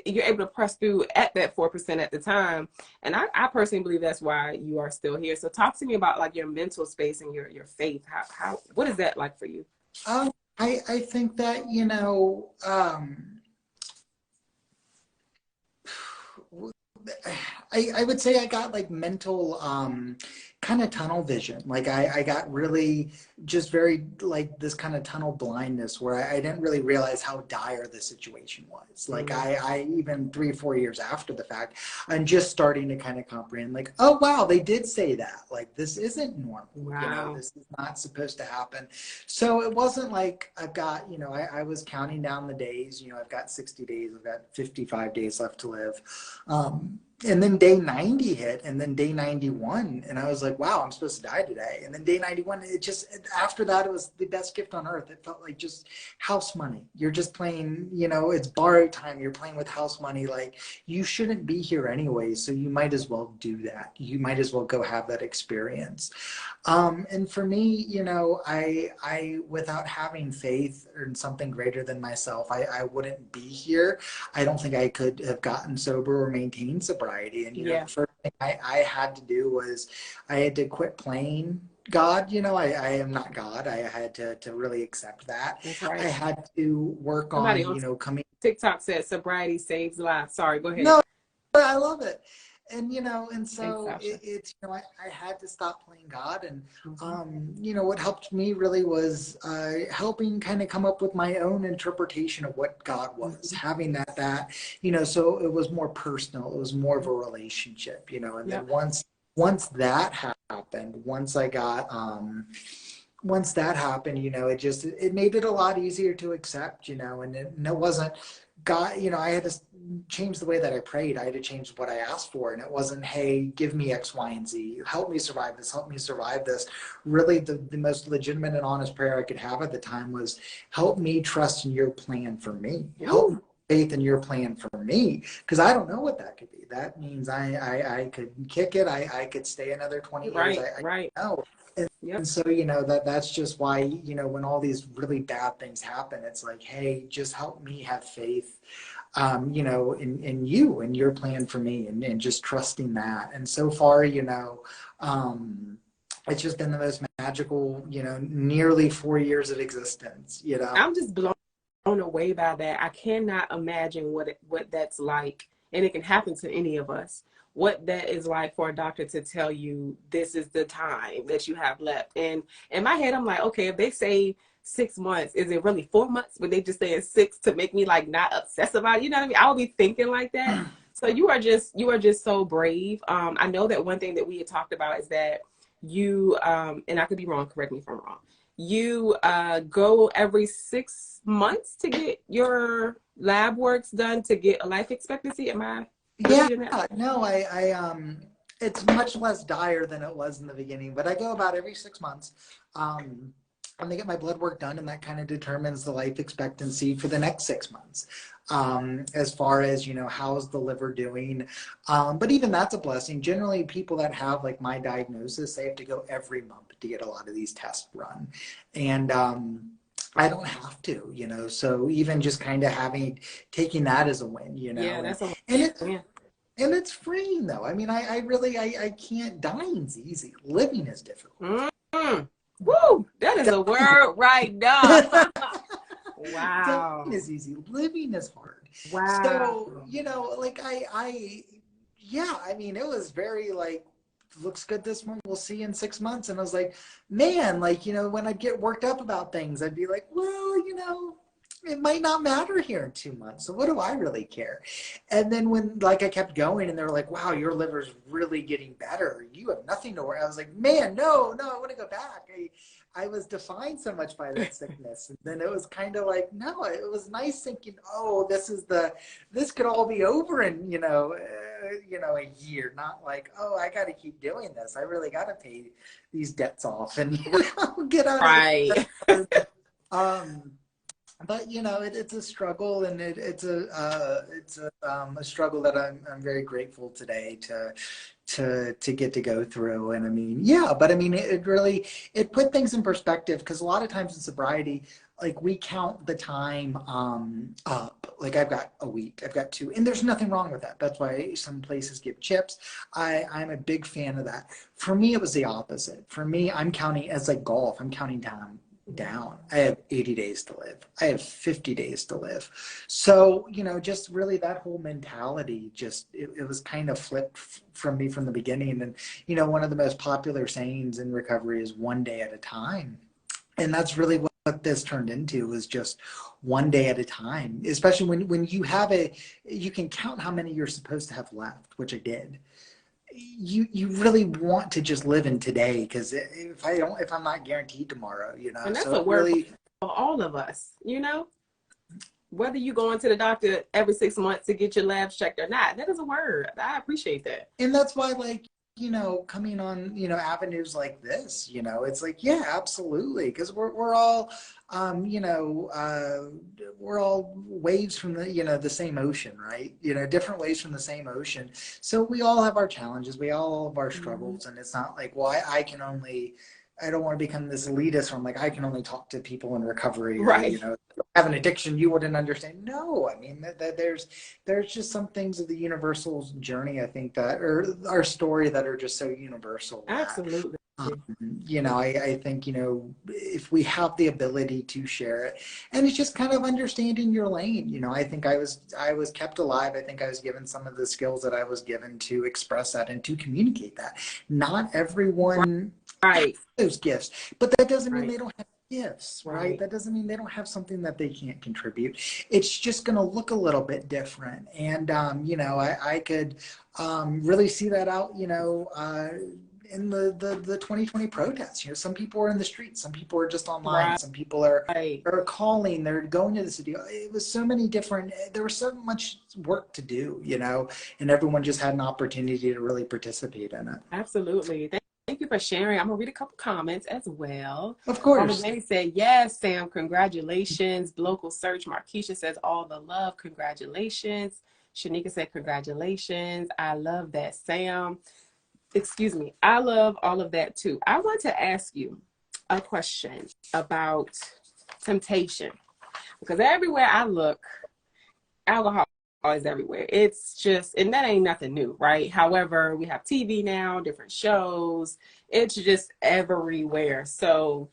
you're able to press through at that 4% at the time. And I personally believe that's why you are still here. So talk to me about like your mental space and your faith. How what is that like for you? I think that, you know, I would say I got like mental kind of tunnel vision. Like I got really just very like this kind of tunnel blindness where I didn't really realize how dire the situation was. Like mm-hmm. I even 3 or 4 years after the fact, I'm just starting to kind of comprehend like, oh wow, they did say that. Like this isn't normal. Wow. You know, this is not supposed to happen. So it wasn't like I've got, you know, I was counting down the days, you know, I've got 60 days, I've got 55 days left to live. And then day 90 hit, and then day 91, and I was like, wow, I'm supposed to die today. And then day 91, it just, after that, it was the best gift on earth. It felt like just house money. You're just playing, you know, it's borrowed time. You're playing with house money. Like, you shouldn't be here anyway, so you might as well do that. You might as well go have that experience. And for me, you know, I without having faith in something greater than myself, I wouldn't be here. I don't think I could have gotten sober or maintained sobriety. And, you know, the first thing I had to do was I had to quit playing God, you know, I am not God. I had to really accept that. That's I right. had to work Somebody on, on you know, coming. TikTok said sobriety saves lives. Sorry, go ahead. No, I love it. And, you know, and Thanks, so Sasha. it's, you know, I had to stop playing God. And, Hmm. you know, what helped me really was helping kind of come up with my own interpretation of what God was, Hmm. having you know, so it was more personal. It was more of a relationship, you know, and then Yep. once that happened, once that happened, you know, it made it a lot easier to accept, you know, and it wasn't God, you know, I had to change the way that I prayed. I had to change what I asked for. And it wasn't, hey, give me X, Y, and Z. Help me survive this. Help me survive this. Really, the most legitimate and honest prayer I could have at the time was, help me trust in your plan for me. Help me Ooh, faith in your plan for me. Because I don't know what that could be. That means I could kick it. I could stay another 20 years. right, I right. don't know. And Yep. so, you know, that's just why, you know, when all these really bad things happen, it's like, hey, just help me have faith, you know, in you and your plan for me, and just trusting that. And so far, you know, it's just been the most magical, you know, nearly 4 years of existence, you know. I'm just blown away by that. I cannot imagine what that's like, and it can happen to any of us. What that is like for a doctor to tell you this is the time that you have left. And in my head, I'm like, okay, if they say 6 months, is it really 4 months? But they just saying six to make me like not obsess about it. You know what I mean? I'll be thinking like that. So you are just so brave. I know that one thing that we had talked about is that you and I could be wrong. Correct me if I'm wrong. You go every 6 months to get your lab works done to get a life expectancy. Am I Yeah, repeating that? no, it's much less dire than it was in the beginning, but I go about every 6 months. Um, and they get my blood work done, and that kind of determines the life expectancy for the next 6 months. As far as, you know, how's the liver doing? But even that's a blessing. Generally, people that have like my diagnosis, they have to go every month to get a lot of these tests run. And I don't have to, you know, so even just kind of taking that as a win, you Yeah, know, that's a and it, win. and it's freeing though. I mean, I really, I can't, dying's easy. Living is difficult. Mm-hmm. Woo! That is a word right now. Dying Wow. is easy. Living is hard. Wow. So, you know, like yeah, I mean, it was very like, looks good this month. We'll see you in 6 months. And I was like, man, like, you know, when I'd get worked up about things, I'd be like, well, you know, it might not matter here in 2 months. So what do I really care? And then when like I kept going and they were like, wow, your liver's really getting better. You have nothing to worry. I was like, man, no, I want to go back. I was defined so much by that sickness. And then it was kind of like, no, it was nice thinking, oh, this could all be over in, you know, a year, not like, oh, I got to keep doing this. I really got to pay these debts off and, you know, get out of Right. the, but you know, it's a struggle, and it's a struggle that I'm very grateful today to get to go through. And I mean, yeah, but I mean, it really, it put things in perspective, because a lot of times in sobriety, like we count the time up. Like I've got a week, I've got two, and there's nothing wrong with that. That's why some places give chips. I'm a big fan of that. For me, it was the opposite. For me, I'm counting as like golf. I'm counting down. I have 80 days to live. I have 50 days to live. So, you know, just really that whole mentality, just, it was kind of flipped from me from the beginning. And, you know, one of the most popular sayings in recovery is one day at a time. And that's really what this turned into, was just one day at a time, especially when you have you can count how many you're supposed to have left, which I did. You really want to just live in today, because if I'm not guaranteed tomorrow, you know, And that's so a it word really. for all of us, you know? Whether you going to the doctor every 6 months to get your labs checked or not, that is a word. I appreciate that. And that's why, like, you know, coming on, you know, avenues like this, you know, it's like, yeah, absolutely, because we're all you know, we're all waves from the, you know, the same ocean, right? You know, different waves from the same ocean. So we all have our challenges, we all have our Mm-hmm. struggles. And it's not like, well, I don't want to become this elitist where I'm like, I can only talk to people in recovery, or, you Right. know, have an addiction, you wouldn't understand. No, I mean, there's just some things of the universal journey, I think, that, or our story, that are just so universal that, Absolutely. you. I think, if we have the ability to share it, and it's just kind of understanding your lane. I think I was kept alive. I think I was given some of the skills that I was given to express that and to communicate that. Not everyone Right. has those gifts, but that doesn't mean Right. they don't have gifts, right? Right. That doesn't mean they don't have something that they can't contribute. It's just going to look a little bit different. And, I could really see that out, in the 2020 protests. Some people are in the streets, some people are just online, Right. some people are calling, they're going to the city. It was so many different, there was so much work to do, and everyone just had an opportunity to really participate in it. Absolutely. Thank you for sharing. I'm gonna read a couple comments as well. Of course. Lady said, yes, Sam, congratulations. Local Search, Markeisha says, all the love, congratulations. Shanika said, congratulations. I love that, Sam. Excuse me. I love all of that too. I want to ask you a question about temptation, because everywhere I look, alcohol is everywhere. It's just, and that ain't nothing new, right? However, we have TV now, different shows. It's just everywhere. So,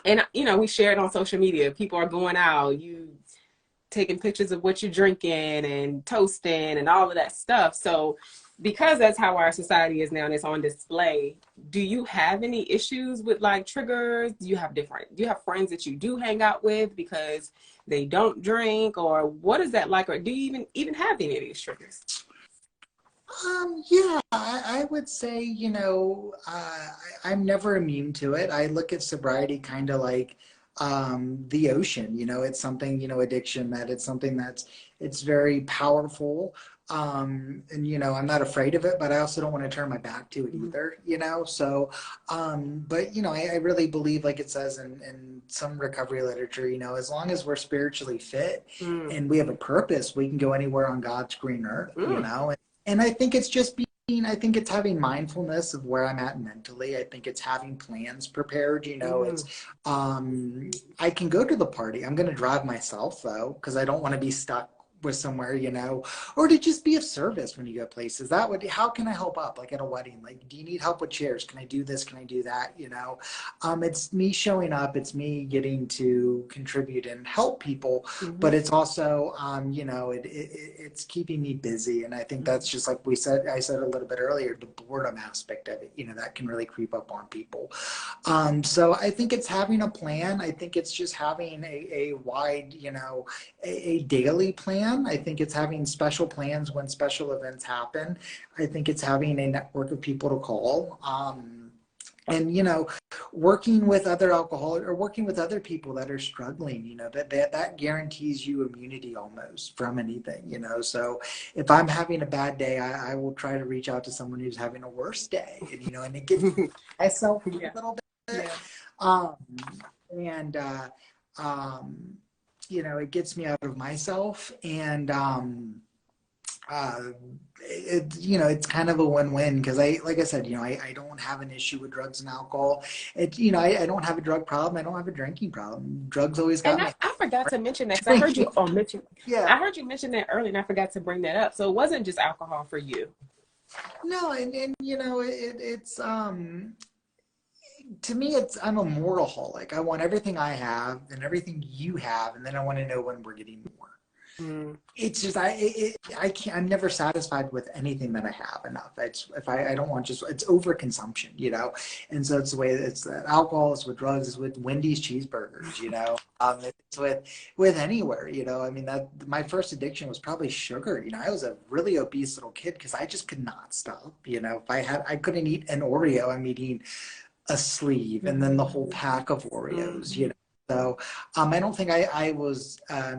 and we share it on social media. People are going out, you taking pictures of what you're drinking and toasting and all of that stuff. So because that's how our society is now and it's on display, do you have any issues with like triggers? Do you have friends that you do hang out with because they don't drink, or what is that like? Or do you even have any of these triggers? Yeah, I would say, I'm never immune to it. I look at sobriety kind of like the ocean. It's something, addiction, that it's something it's very powerful. And, I'm not afraid of it, but I also don't want to turn my back to it either, So, but, I really believe, like it says in some recovery literature, as long as we're spiritually fit and we have a purpose, we can go anywhere on God's green earth, And I think it's just I think it's having mindfulness of where I'm at mentally. I think it's having plans prepared. It's, I can go to the party. I'm going to drive myself though, because I don't want to be stuck with somewhere, or to just be of service when you go places. How can I help up? Like at a wedding, like, do you need help with chairs? Can I do this? Can I do that? It's me showing up. It's me getting to contribute and help people, but it's also, it's keeping me busy. And I think that's just like I said a little bit earlier, the boredom aspect of it, that can really creep up on people. So I think it's having a plan. I think it's just having a wide, a daily plan. I think it's having special plans when special events happen. I think it's having a network of people to call. And, working with other alcoholics or working with other people that are struggling, that guarantees you immunity almost from anything, So if I'm having a bad day, I will try to reach out to someone who's having a worse day, and it gives myself a little bit. It gets me out of myself, and it's kind of a win-win, because like I said, I don't have an issue with drugs and alcohol. I don't have a drug problem. I don't have a drinking problem. Drugs always got me. I forgot to mention that, because I heard you mention. Yeah, I heard you mention that earlier, and I forgot to bring that up. So it wasn't just alcohol for you. No, and it's to me, I'm a moralholic. I want everything I have and everything you have, and then I want to know when we're getting more. It's just I can't. I'm never satisfied with anything that I have enough. I don't want it's overconsumption, And so it's the way it's alcohol, it's with drugs, it's with Wendy's cheeseburgers, It's with anywhere, I mean, that my first addiction was probably sugar. I was a really obese little kid because I just could not stop. If I couldn't eat an Oreo, I'm eating a sleeve and then the whole pack of Oreos, So I don't think I was, I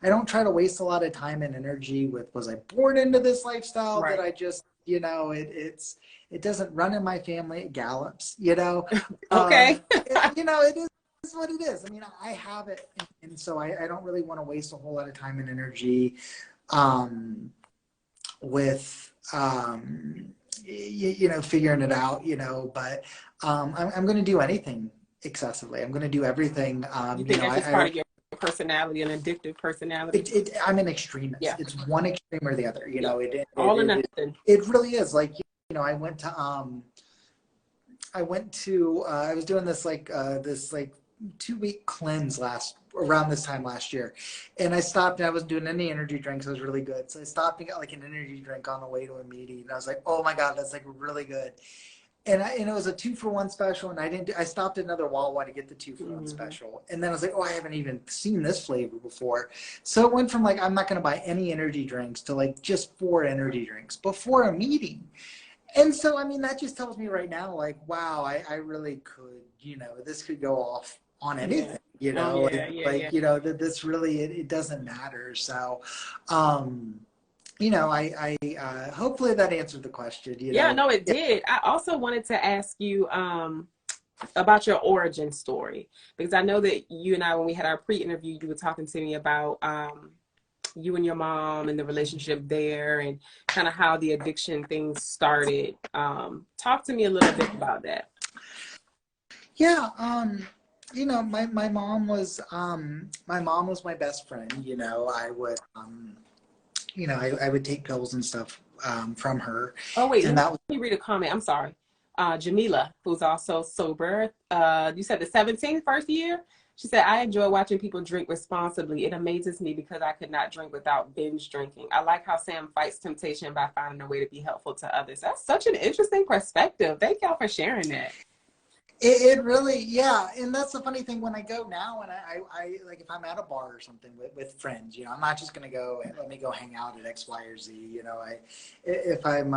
don't try to waste a lot of time and energy with, was I born into this lifestyle that I just, it doesn't run in my family, it gallops, Okay. It is what it is. I mean, I have it. And so I don't really want to waste a whole lot of time and energy with, figuring it out, but I'm going to do anything excessively. I'm going to do everything. You think that's just part of your personality, an addictive personality? I'm an extremist. Yeah. It's one extreme or the other. All or nothing. It really is. Like, I went to I went to, I was doing this like 2-week cleanse around this time last year. And I stopped and I wasn't doing any energy drinks. It was really good. So I stopped and got like an energy drink on the way to a meeting. And I was like, oh my God, that's like really good. And it was a 2-for-1 special. And I stopped at another Wawa to get the 2-for-1 special. And then I was like, oh, I haven't even seen this flavor before. So it went from like, I'm not going to buy any energy drinks to like just 4 energy drinks before a meeting. And so, I mean, that just tells me right now, like, wow, I really could, this could go off on anything, that this really, it doesn't matter. So, hopefully that answered the question, Yeah, no, it did. I also wanted to ask you about your origin story, because I know that you and I, when we had our pre-interview, you were talking to me about you and your mom and the relationship there and kind of how the addiction things started. Talk to me a little bit about that. Yeah. My mom was my best friend. I would, I would take pills and stuff from her. Oh, wait, let me read a comment. I'm sorry. Jamila, who's also sober. You said the 17th first year? She said, I enjoy watching people drink responsibly. It amazes me because I could not drink without binge drinking. I like how Sam fights temptation by finding a way to be helpful to others. That's such an interesting perspective. Thank y'all for sharing that. It really, yeah. And that's the funny thing when I go now and I like if I'm at a bar or something with friends, I'm not just going to go and let me go hang out at X, Y, or Z. If I'm,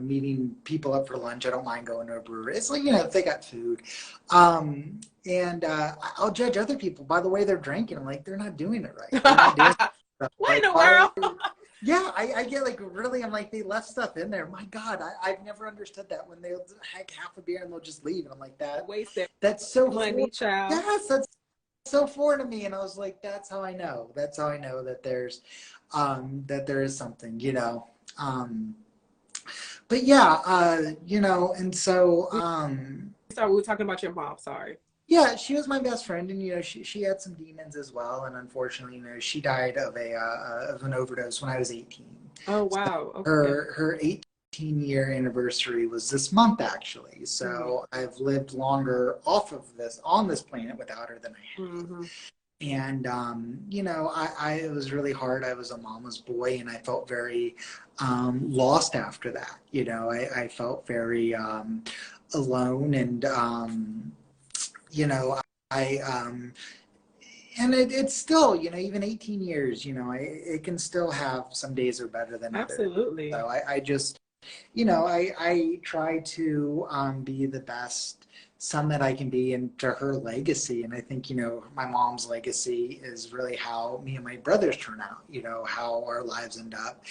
meeting people up for lunch, I don't mind going to a brewery. It's like, if they got food. And I'll judge other people by the way they're drinking. I'm like, they're not doing it right. They're not doing it. What in the world? Yeah, I get like really, I'm like, they left stuff in there. My God, I've never understood that when they'll have half a beer and they'll just leave. And I'm like, that's so money, child. Yes, that's so foreign to me. And I was like, that's how I know. That's how I know that there's, that there is something, but yeah, and so. Sorry, we were talking about your mom, sorry. Yeah, she was my best friend, and she had some demons as well, and unfortunately, she died of an overdose when I was 18. Oh wow! So her 18-year anniversary was this month, actually. So I've lived longer on this planet without her than I have. And it was really hard. I was a mama's boy, and I felt very lost after that. I felt very alone, and and it's still, even 18 years, it can still have some days are better than others. Absolutely. So I just, I try to be the best son that I can be into her legacy. And I think, my mom's legacy is really how me and my brothers turn out, how our lives end up.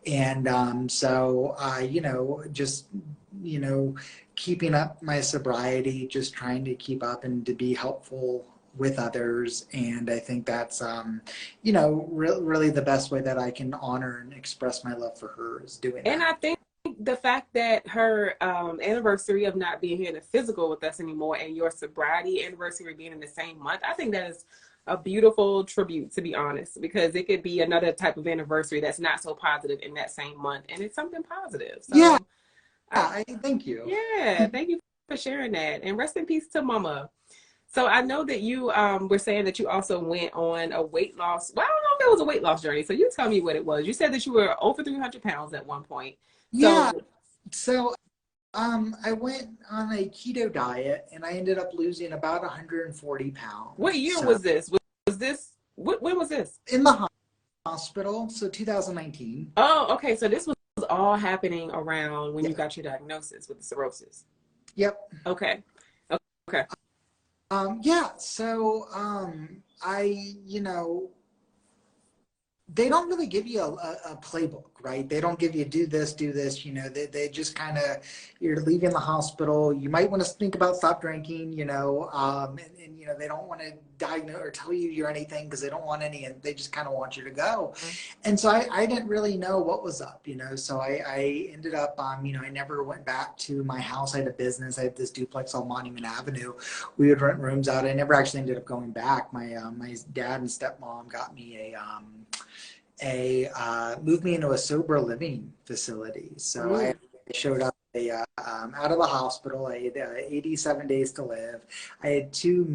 And so, just, keeping up my sobriety, just trying to keep up and to be helpful with others. And I think that's, really the best way that I can honor and express my love for her is doing that. And I think the fact that her anniversary of not being here in the physical with us anymore and your sobriety anniversary being in the same month, I think that is a beautiful tribute, to be honest, because it could be another type of anniversary that's not so positive in that same month, and it's something positive. So, yeah. Thank you. Yeah, thank you for sharing that. And rest in peace to Mama. So I know that you were saying that you also went on a weight loss. Well, I don't know if it was a weight loss journey. So you tell me what it was. You said that you were over 300 pounds at one point. Yeah. So I went on a keto diet and I ended up losing about 140 pounds. What year was this? Was this, when was this? In the hospital. So 2019. Oh, okay. So this was all happening around when you got your diagnosis with the cirrhosis. Yep. Okay. Yeah. So I, they don't really give you a playbook, right? They don't give you do this, they just kind of, you're leaving the hospital. You might want to think about stop drinking, and they don't want to diagnose or tell you you're anything because they don't want any, and they just kind of want you to go. And so I didn't really know what was up, so I ended up, I never went back to my house. I had a business. I had this duplex on Monument Avenue. We would rent rooms out. I never actually ended up going back. My dad and stepmom got me moved me into a sober living facility. So I showed up out of the hospital. I had 87 days to live. I had two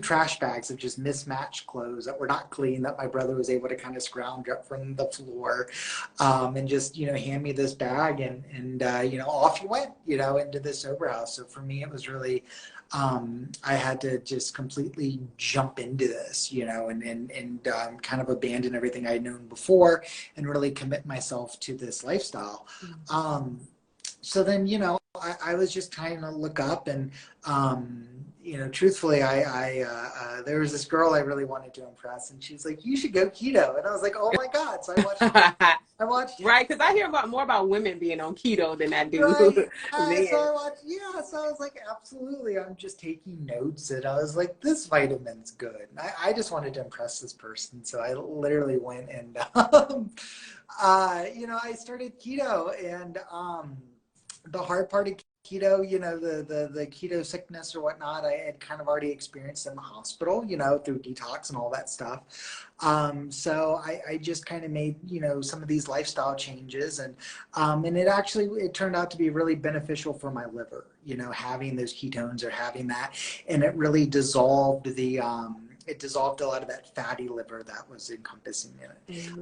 trash bags of just mismatched clothes that were not clean that my brother was able to kind of scrounge up from the floor, and just, hand me this bag, and off you went, into the sober house. So for me, it was really, I had to just completely jump into this, and kind of abandon everything I'd known before and really commit myself to this lifestyle. So then, I was just trying to look up, and, truthfully, there was this girl I really wanted to impress, and she's like, "You should go keto." And I was like, "Oh my God." So I watched. Right. Cause I hear more about women being on keto than I do. Right. Men. So I was like, absolutely. I'm just taking notes, and I was like, this vitamin's good. And I just wanted to impress this person. So I literally went and, I started keto, and, the hard part of keto, the keto sickness or whatnot, I had kind of already experienced in the hospital, through detox and all that stuff. So I just kind of made, some of these lifestyle changes, and it turned out to be really beneficial for my liver, having those ketones or having that, and it really dissolved it dissolved a lot of that fatty liver that was encompassing in it.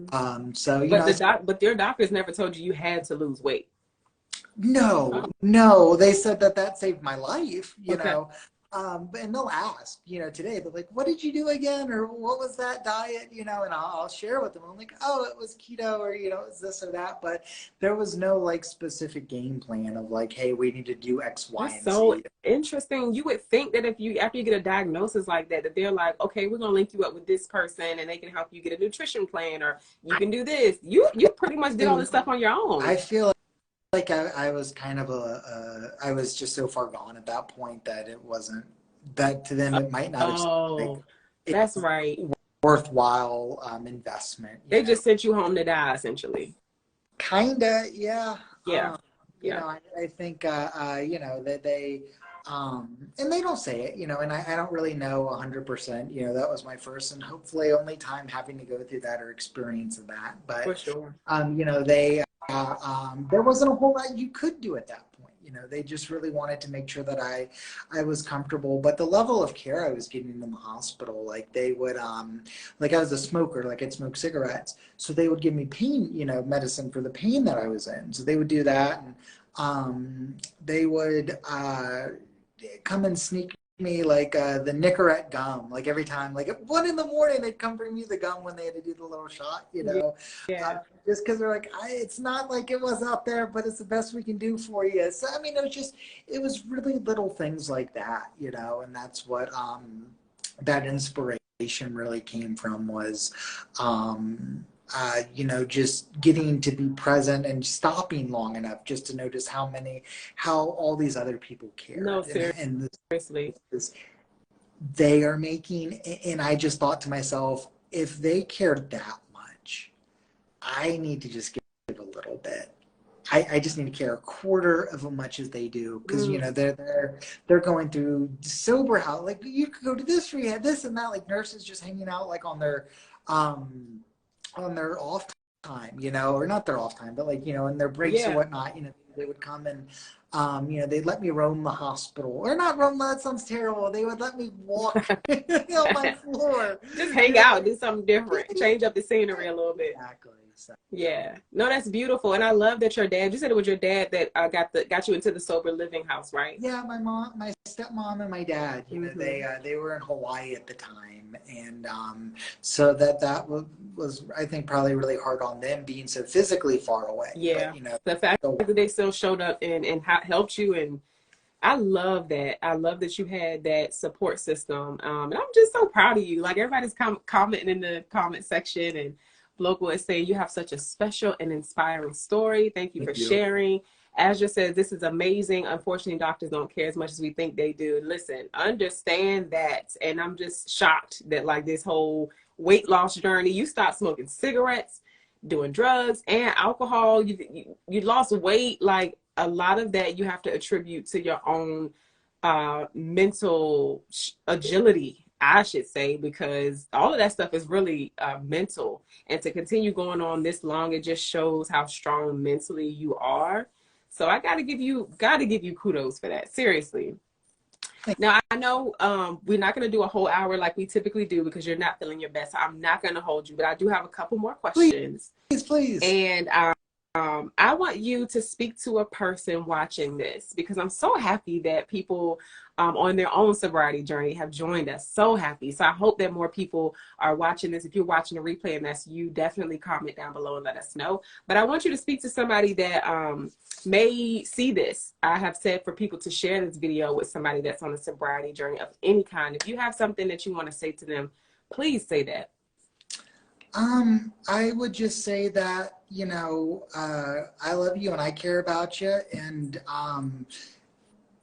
Mm-hmm. But your doctors never told you had to lose weight. No, they said that saved my life, Okay. And they'll ask, today, they're like, "What did you do again?" Or "What was that diet?" And I'll share with them. I'm like, "Oh, it was keto," or, it was this or that. But there was no like specific game plan of like, "Hey, we need to do X, Y, That's and so Z." interesting. You would think that after you get a diagnosis like that they're like, "Okay, we're gonna link you up with this person and they can help you get a nutrition plan, or you can do this." You pretty much did all this stuff on your own. I feel like I was kind of I was just so far gone at that point that it wasn't, that to them it might not have seemed like That's a right. worthwhile investment. They just sent you home to die, essentially. Kinda, yeah. Yeah. Yeah. I think that they and they don't say it, and I don't really know 100%. That was my first and hopefully only time having to go through that or experience of that. But For sure. they there wasn't a whole lot you could do at that point. They just really wanted to make sure that I was comfortable. But the level of care I was getting in the hospital, like they would, like I was a smoker, like I'd smoke cigarettes. So they would give me pain, medicine for the pain that I was in. So they would do that. And they would come and sneak me like the Nicorette gum, like every time, like at 1 a.m, they'd come bring me the gum when they had to do the little shot, Yeah. just because they're like, it's not like it was out there, but it's the best we can do for you. So I mean, it was really little things like that, and that's what that inspiration really came from, was just getting to be present and stopping long enough just to notice how all these other people care. No, And seriously. they are making, and I just thought to myself, if they cared that much, I need to just give a little bit. I just need to care a quarter of as much as they do, because they're going through sober house. Like, you could go to this rehab, this and that, like nurses just hanging out like on their off time, or not their off time, but like, in their breaks or whatnot, they would come and, they'd let me roam the hospital, or not roam, that sounds terrible. They would let me walk on my floor. Just hang out, do something different, change up the scenery a little bit. Exactly. So. Yeah. No, that's beautiful. And I love that your dad, you said it was your dad that got you into the sober living house, right? Yeah, my mom, my stepmom, and my dad, they were in Hawaii at the time. And so that was, I think, probably really hard on them, being so physically far away. Yeah. But, the fact that they still showed up and helped you, and I love that. I love that you had that support system. And I'm just so proud of you. Like, everybody's commenting in the comment section, and Local is saying you have such a special and inspiring story. Thank you for sharing. Azra says, this is amazing. Unfortunately, doctors don't care as much as we think they do. Listen, understand that. And I'm just shocked that, like, this whole weight loss journey, you stopped smoking cigarettes, doing drugs and alcohol. You lost weight. Like, a lot of that you have to attribute to your own mental agility, I should say, because all of that stuff is really mental. And to continue going on this long, it just shows how strong mentally you are. So I gotta give you kudos for that. Seriously. Now I know we're not gonna do a whole hour like we typically do because you're not feeling your best. So I'm not gonna hold you, but I do have a couple more questions. Please. And I want you to speak to a person watching this because I'm so happy that people on their own sobriety journey have joined us. So happy. So I hope that more people are watching this. If you're watching a replay and that's you, definitely comment down below and let us know. But I want you to speak to somebody that may see this. I have said for people to share this video with somebody that's on a sobriety journey of any kind. If you have something that you want to say to them, please say that. I would just say that, I love you and I care about you, and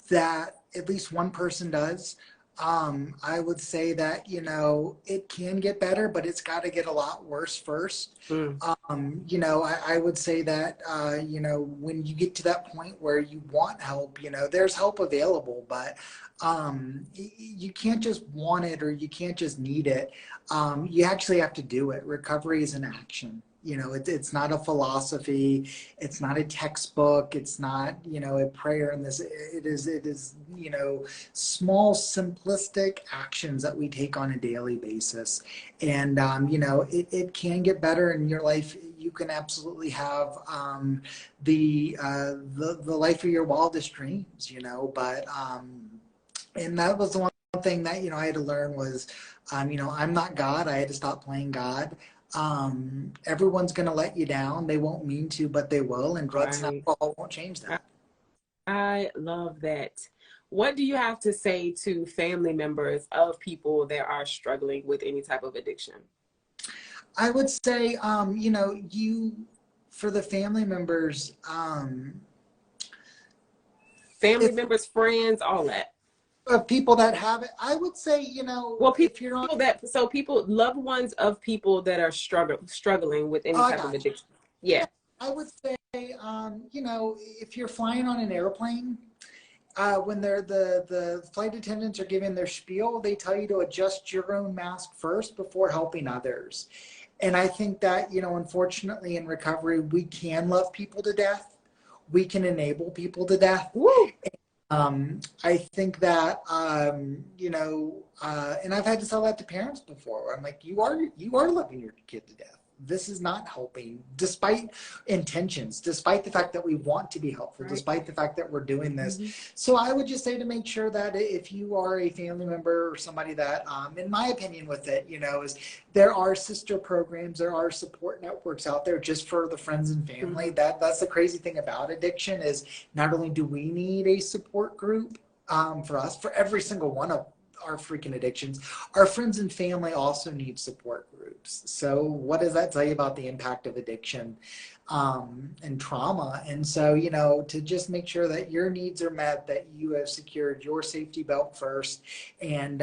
that at least one person does. I would say that, it can get better, but it's got to get a lot worse first. I would say that, when you get to that point where you want help, there's help available, but you can't just want it or you can't just need it. You actually have to do it. Recovery is an action. It's not a philosophy. It's not a textbook. It's not, a prayer in this. It is, small, simplistic actions that we take on a daily basis. And, it can get better in your life. You can absolutely have the life of your wildest dreams, but, and that was the one thing that, I had to learn was, I'm not God. I had to stop playing God. Everyone's going to let you down. They won't mean to, but they will. And drugs and alcohol won't change that. I love that. What do you have to say to family members of people that are struggling with any type of addiction? I would say, for the family members, members, friends, all that. Of people that have it, I would say, well, people, loved ones of people that are struggling with any type of addiction. Yeah. I would say, if you're flying on an airplane, when the flight attendants are giving their spiel, they tell you to adjust your own mask first before helping others. And I think that, unfortunately in recovery, we can love people to death. We can enable people to death. Woo! I think that, and I've had to tell that to parents before. I'm like, you are loving your kid to death. This is not helping, despite intentions, despite the fact that we want to be helpful, despite the fact that we're doing this. So I would just say to make sure that if you are a family member or somebody that, in my opinion with it, is there are sister programs, there are support networks out there just for the friends and family. That's the crazy thing about addiction is not only do we need a support group for every single one of our freaking addictions, our friends and family also need support groups. So what does that tell you about the impact of addiction and trauma? And so, to just make sure that your needs are met, that you have secured your safety belt first, and,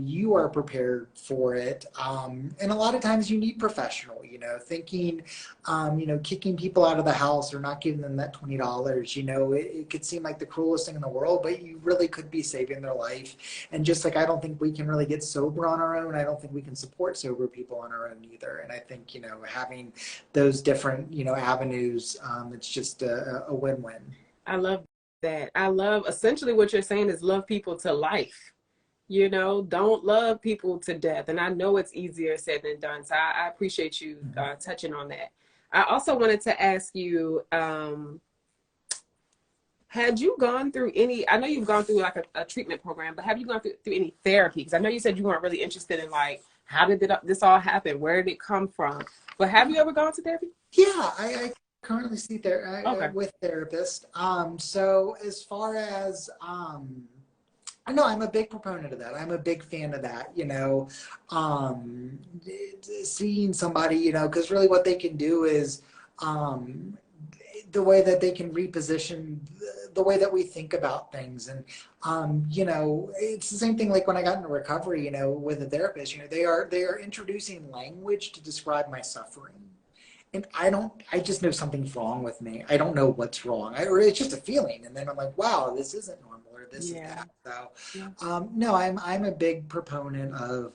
you are prepared for it. And a lot of times you need professional, thinking, kicking people out of the house or not giving them that $20, it could seem like the cruelest thing in the world, but you really could be saving their life. And just like, I don't think we can really get sober on our own. I don't think we can support sober people on our own either. And I think, having those different, avenues, it's just a win-win. I love that. I love essentially what you're saying is love people to life. Don't love people to death. And I know it's easier said than done. So I appreciate you touching on that. I also wanted to ask you, had you gone through any, I know you've gone through like a treatment program, but have you gone through any therapy? Because I know you said you weren't really interested in like, how did this all happen? Where did it come from? But have you ever gone to therapy? Yeah, I currently see with therapists. So as far as, I know I'm a big proponent of that. I'm a big fan of that, seeing somebody, because really what they can do is the way that they can reposition the way that we think about things. And, it's the same thing like when I got into recovery, with a therapist, they are introducing language to describe my suffering. and I just know something's wrong with me. I don't know what's wrong. Or it's just a feeling. And then I'm like, wow, this isn't normal, or this is that. So, no, I'm a big proponent of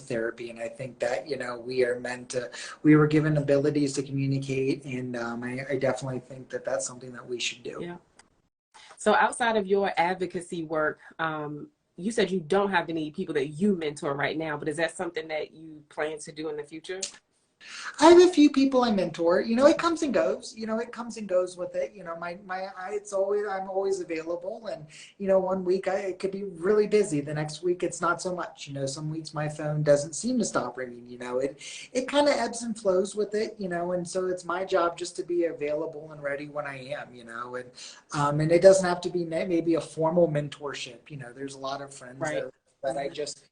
therapy. And I think that, we were given abilities to communicate. And I definitely think that that's something that we should do. Yeah. So outside of your advocacy work, you said you don't have any people that you mentor right now, but is that something that you plan to do in the future? I have a few people I mentor. It comes and goes. It comes and goes with it. I'm always available. And, one week it could be really busy. The next week it's not so much. Some weeks my phone doesn't seem to stop ringing. It kind of ebbs and flows with it, and so it's my job just to be available and ready when I am, and it doesn't have to be maybe a formal mentorship. There's a lot of friends that I just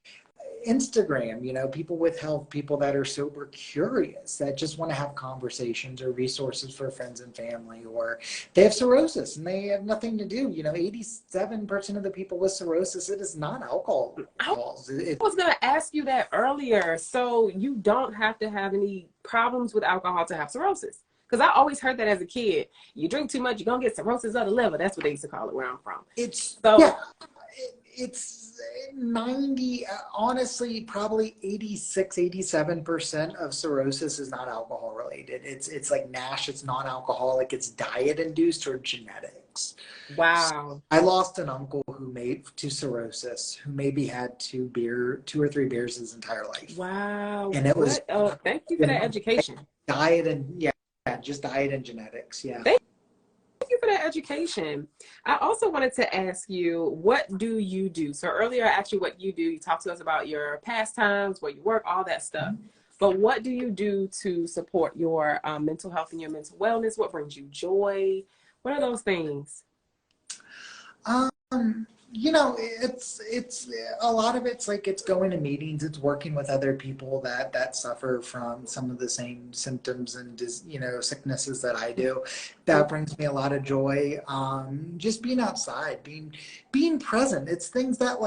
Instagram, people with health, people that are sober curious, that just want to have conversations or resources for friends and family, or they have cirrhosis and they have nothing to do. 87% of the people with cirrhosis, it is not alcohol. I was going to ask you that earlier. So you don't have to have any problems with alcohol to have cirrhosis. Because I always heard that as a kid. You drink too much, you're going to get cirrhosis of the liver. That's what they used to call it where I'm from. It's 90, honestly, probably 86-87% of cirrhosis is not alcohol related. It's like NASH. It's non-alcoholic. It's diet induced or genetics. Wow. So I lost an uncle who made to cirrhosis, who maybe had 2 or 3 beers his entire life. Wow. And it was thank you for that education. Diet and just diet and genetics. Yeah. Thank you for that education. I also wanted to ask you, what do you do? So earlier I asked you what you do. You talked to us about your pastimes, where you work, all that stuff. Mm-hmm. But what do you do to support your mental health and your mental wellness? What brings you joy? What are those things? It's a lot of it's like it's going to meetings, it's working with other people that suffer from some of the same symptoms and sicknesses that I do. That brings me a lot of joy. Just being outside, being present. It's things that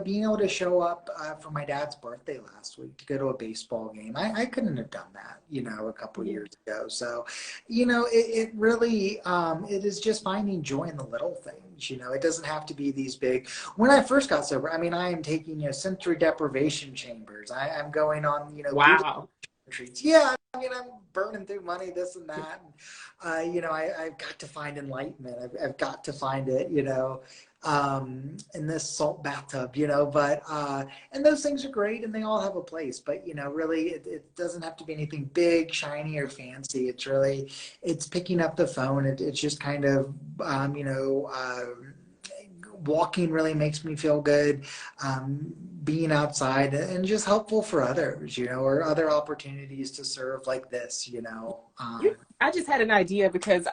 being able to show up for my dad's birthday last week to go to a baseball game. I couldn't have done that, a couple years ago. So, it really it is just finding joy in the little things. It doesn't have to be these big. When I first got sober, I am taking sensory deprivation chambers. I'm going on wow retreats. Yeah, I'm burning through money, this and that. And, I've got to find enlightenment. I've got to find it. In this salt bathtub, but and those things are great and they all have a place, but really it doesn't have to be anything big, shiny, or fancy. It's picking up the phone. It's just kind of walking really makes me feel good. Being outside and just helpful for others, or other opportunities to serve like this, I just had an idea because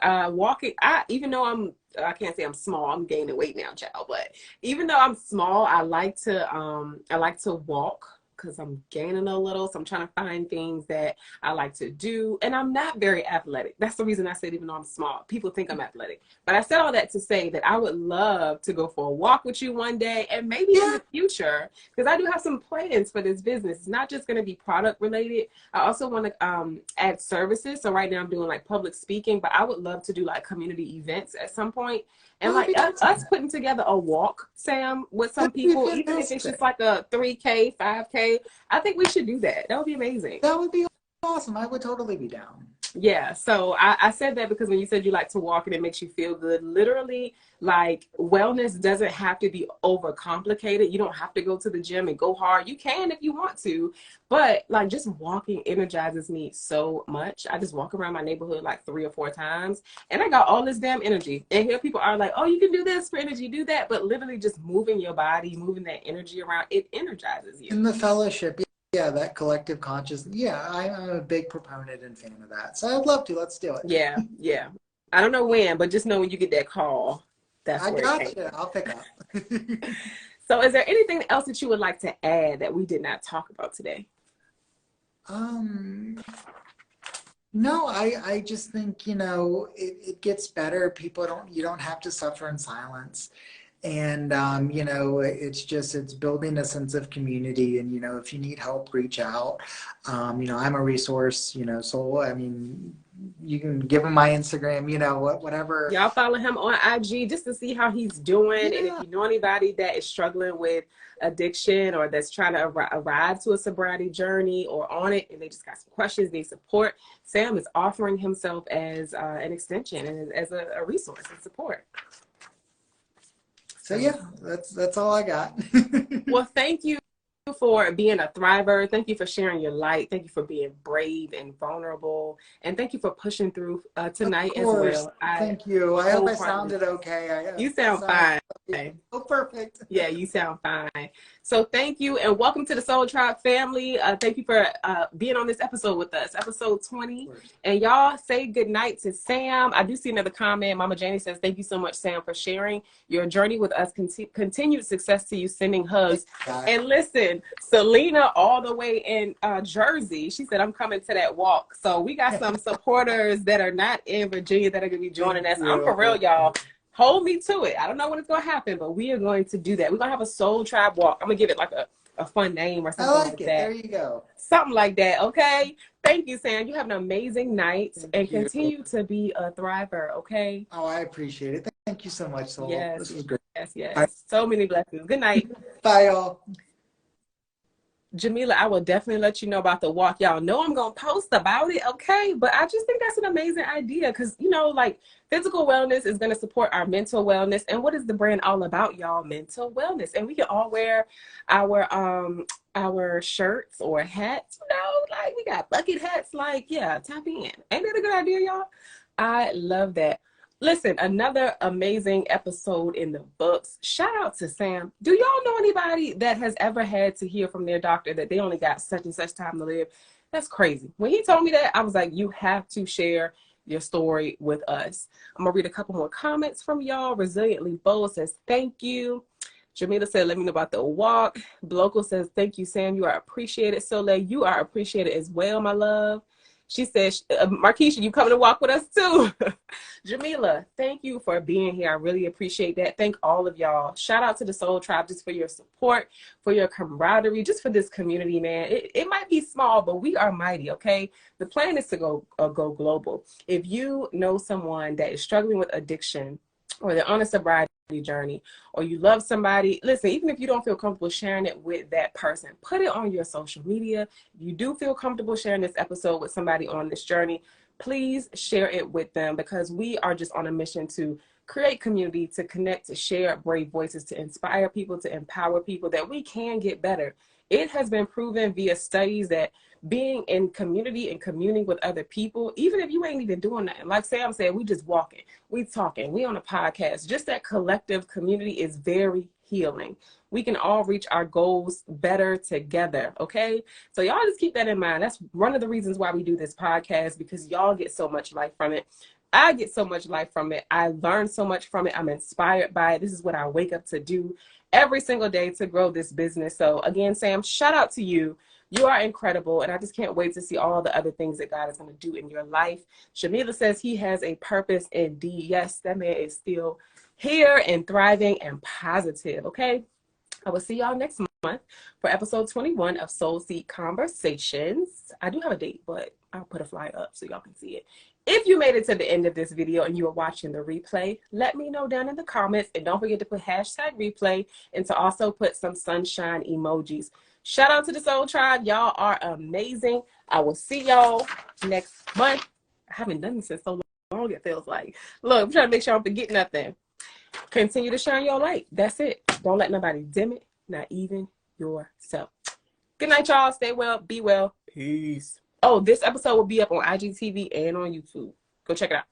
even though I can't say I'm small, I'm gaining weight now, child, but even though I'm small, I like to walk because I'm gaining a little. So I'm trying to find things that I like to do. And I'm not very athletic. That's the reason I said, even though I'm small, people think I'm athletic. But I said all that to say that I would love to go for a walk with you one day, and maybe in the future, because I do have some plans for this business. It's not just going to be product related. I also want to add services. So right now I'm doing like public speaking, but I would love to do like community events at some point. And like us putting together a walk, Sam, with some people, even if it's just like a 3K, 5K, I think we should do that. That would be amazing. That would be awesome. I would totally be down. Yeah, so I said that because when you said you like to walk and it makes you feel good, literally, like, wellness doesn't have to be overcomplicated. You don't have to go to the gym and go hard. You can if you want to, but like just walking energizes me so much. I just walk around my neighborhood like 3 or 4 times and I got all this damn energy. And here people are like, oh, you can do this for energy, do that. But literally just moving your body, moving that energy around, it energizes you. In the fellowship. Yeah, that collective consciousness. Yeah, I'm a big proponent and fan of that. So I'd love to. Let's do it. Yeah. I don't know when, but just know when you get that call. I got you. I'll pick up. So is there anything else that you would like to add that we did not talk about today? No, I just think, it gets better. You don't have to suffer in silence. And, you know, it's building a sense of community. And, you know, if you need help, reach out. You know, I'm a resource, you know, so, I mean, you can give him my Instagram, you know, whatever. Y'all follow him on IG just to see how he's doing. Yeah. And if you know anybody that is struggling with addiction or that's trying to arrive to a sobriety journey or on it, and they just got some questions, need support, Sam is offering himself as an extension and as a resource and support. So yeah, that's all I got. Well, thank you for being a thriver. Thank you for sharing your light. Thank you for being brave and vulnerable. And thank you for pushing through tonight as well. Thank you. I hope I sounded okay. You sound fine. Oh, perfect. Yeah, you sound fine. So thank you and welcome to the Soul Tribe family. Thank you for being on this episode with us, episode 20. And y'all say good night to Sam. I do see another comment. Mama Janie says, thank you so much, Sam, for sharing your journey with us. Continued success to you, sending hugs. And listen, Selena all the way in Jersey, she said, I'm coming to that walk. So we got some supporters that are not in Virginia that are going to be joining us. I'm for real, y'all. Hold me to it. I don't know when it's going to happen, but we are going to do that. We're going to have a Soul Tribe walk. I'm going to give it like a fun name or something like that. There you go. Something like that, okay? Thank you, Sam. You have an amazing night and continue to be a thriver, okay? Oh, I appreciate it. Thank you so much, Soul. Yes. This was great. Yes. Bye. So many blessings. Good night. Bye, y'all. Jamila, I will definitely let you know about the walk. Y'all know I'm going to post about it, okay? But I just think that's an amazing idea because, you know, like physical wellness is going to support our mental wellness. And what is the brand all about, y'all? Mental wellness. And we can all wear our shirts or hats, you know, like we got bucket hats, like, yeah, tap in. Ain't that a good idea, y'all? I love that. Listen, another amazing episode in the books. Shout out to Sam. Do y'all know anybody that has ever had to hear from their doctor that they only got such and such time to live? That's crazy. When he told me that, I was like, you have to share your story with us. I'm going to read a couple more comments from y'all. Resiliently Bold says, thank you. Jamila said, let me know about the walk. Bloco says, thank you, Sam. You are appreciated. Soleil, you are appreciated as well, my love. She says, Markeisha, you coming to walk with us too? Jamila, thank you for being here. I really appreciate that. Thank all of y'all. Shout out to the Soul Tribe just for your support, for your camaraderie, just for this community, man. It might be small, but we are mighty, okay? The plan is to go global. If you know someone that is struggling with addiction or they're on a sobriety journey, or you love somebody, listen, even if you don't feel comfortable sharing it with that person, put it on your social media. If you do feel comfortable sharing this episode with somebody on this journey, please share it with them because we are just on a mission to create community, to connect, to share brave voices, to inspire people, to empower people that we can get better. It has been proven via studies that being in community and communing with other people, even if you ain't even doing nothing, like Sam said, we just walking, we talking, we on a podcast, just that collective community is very healing. We can all reach our goals better together, okay? So y'all just keep that in mind. That's one of the reasons why we do this podcast, because y'all get so much life from it. I get so much life from it. I learn so much from it. I'm inspired by it. This is what I wake up to do every single day to grow this business. So again, Sam, shout out to you. You are incredible, and I just can't wait to see all the other things that God is going to do in your life. Shamila says he has a purpose indeed. Yes, that man is still here and thriving and positive, okay? I will see y'all next month for episode 21 of Soul Seed Conversations. I do have a date, but I'll put a flyer up so y'all can see it. If you made it to the end of this video and you are watching the replay, let me know down in the comments, and don't forget to put hashtag replay and to also put some sunshine emojis. Shout out to the Soul Tribe. Y'all are amazing. I will see y'all next month. I haven't done this in so long, it feels like. Look, I'm trying to make sure I don't forget nothing. Continue to shine your light. That's it. Don't let nobody dim it, not even yourself. Good night, y'all. Stay well. Be well. Peace. Oh, this episode will be up on IGTV and on YouTube. Go check it out.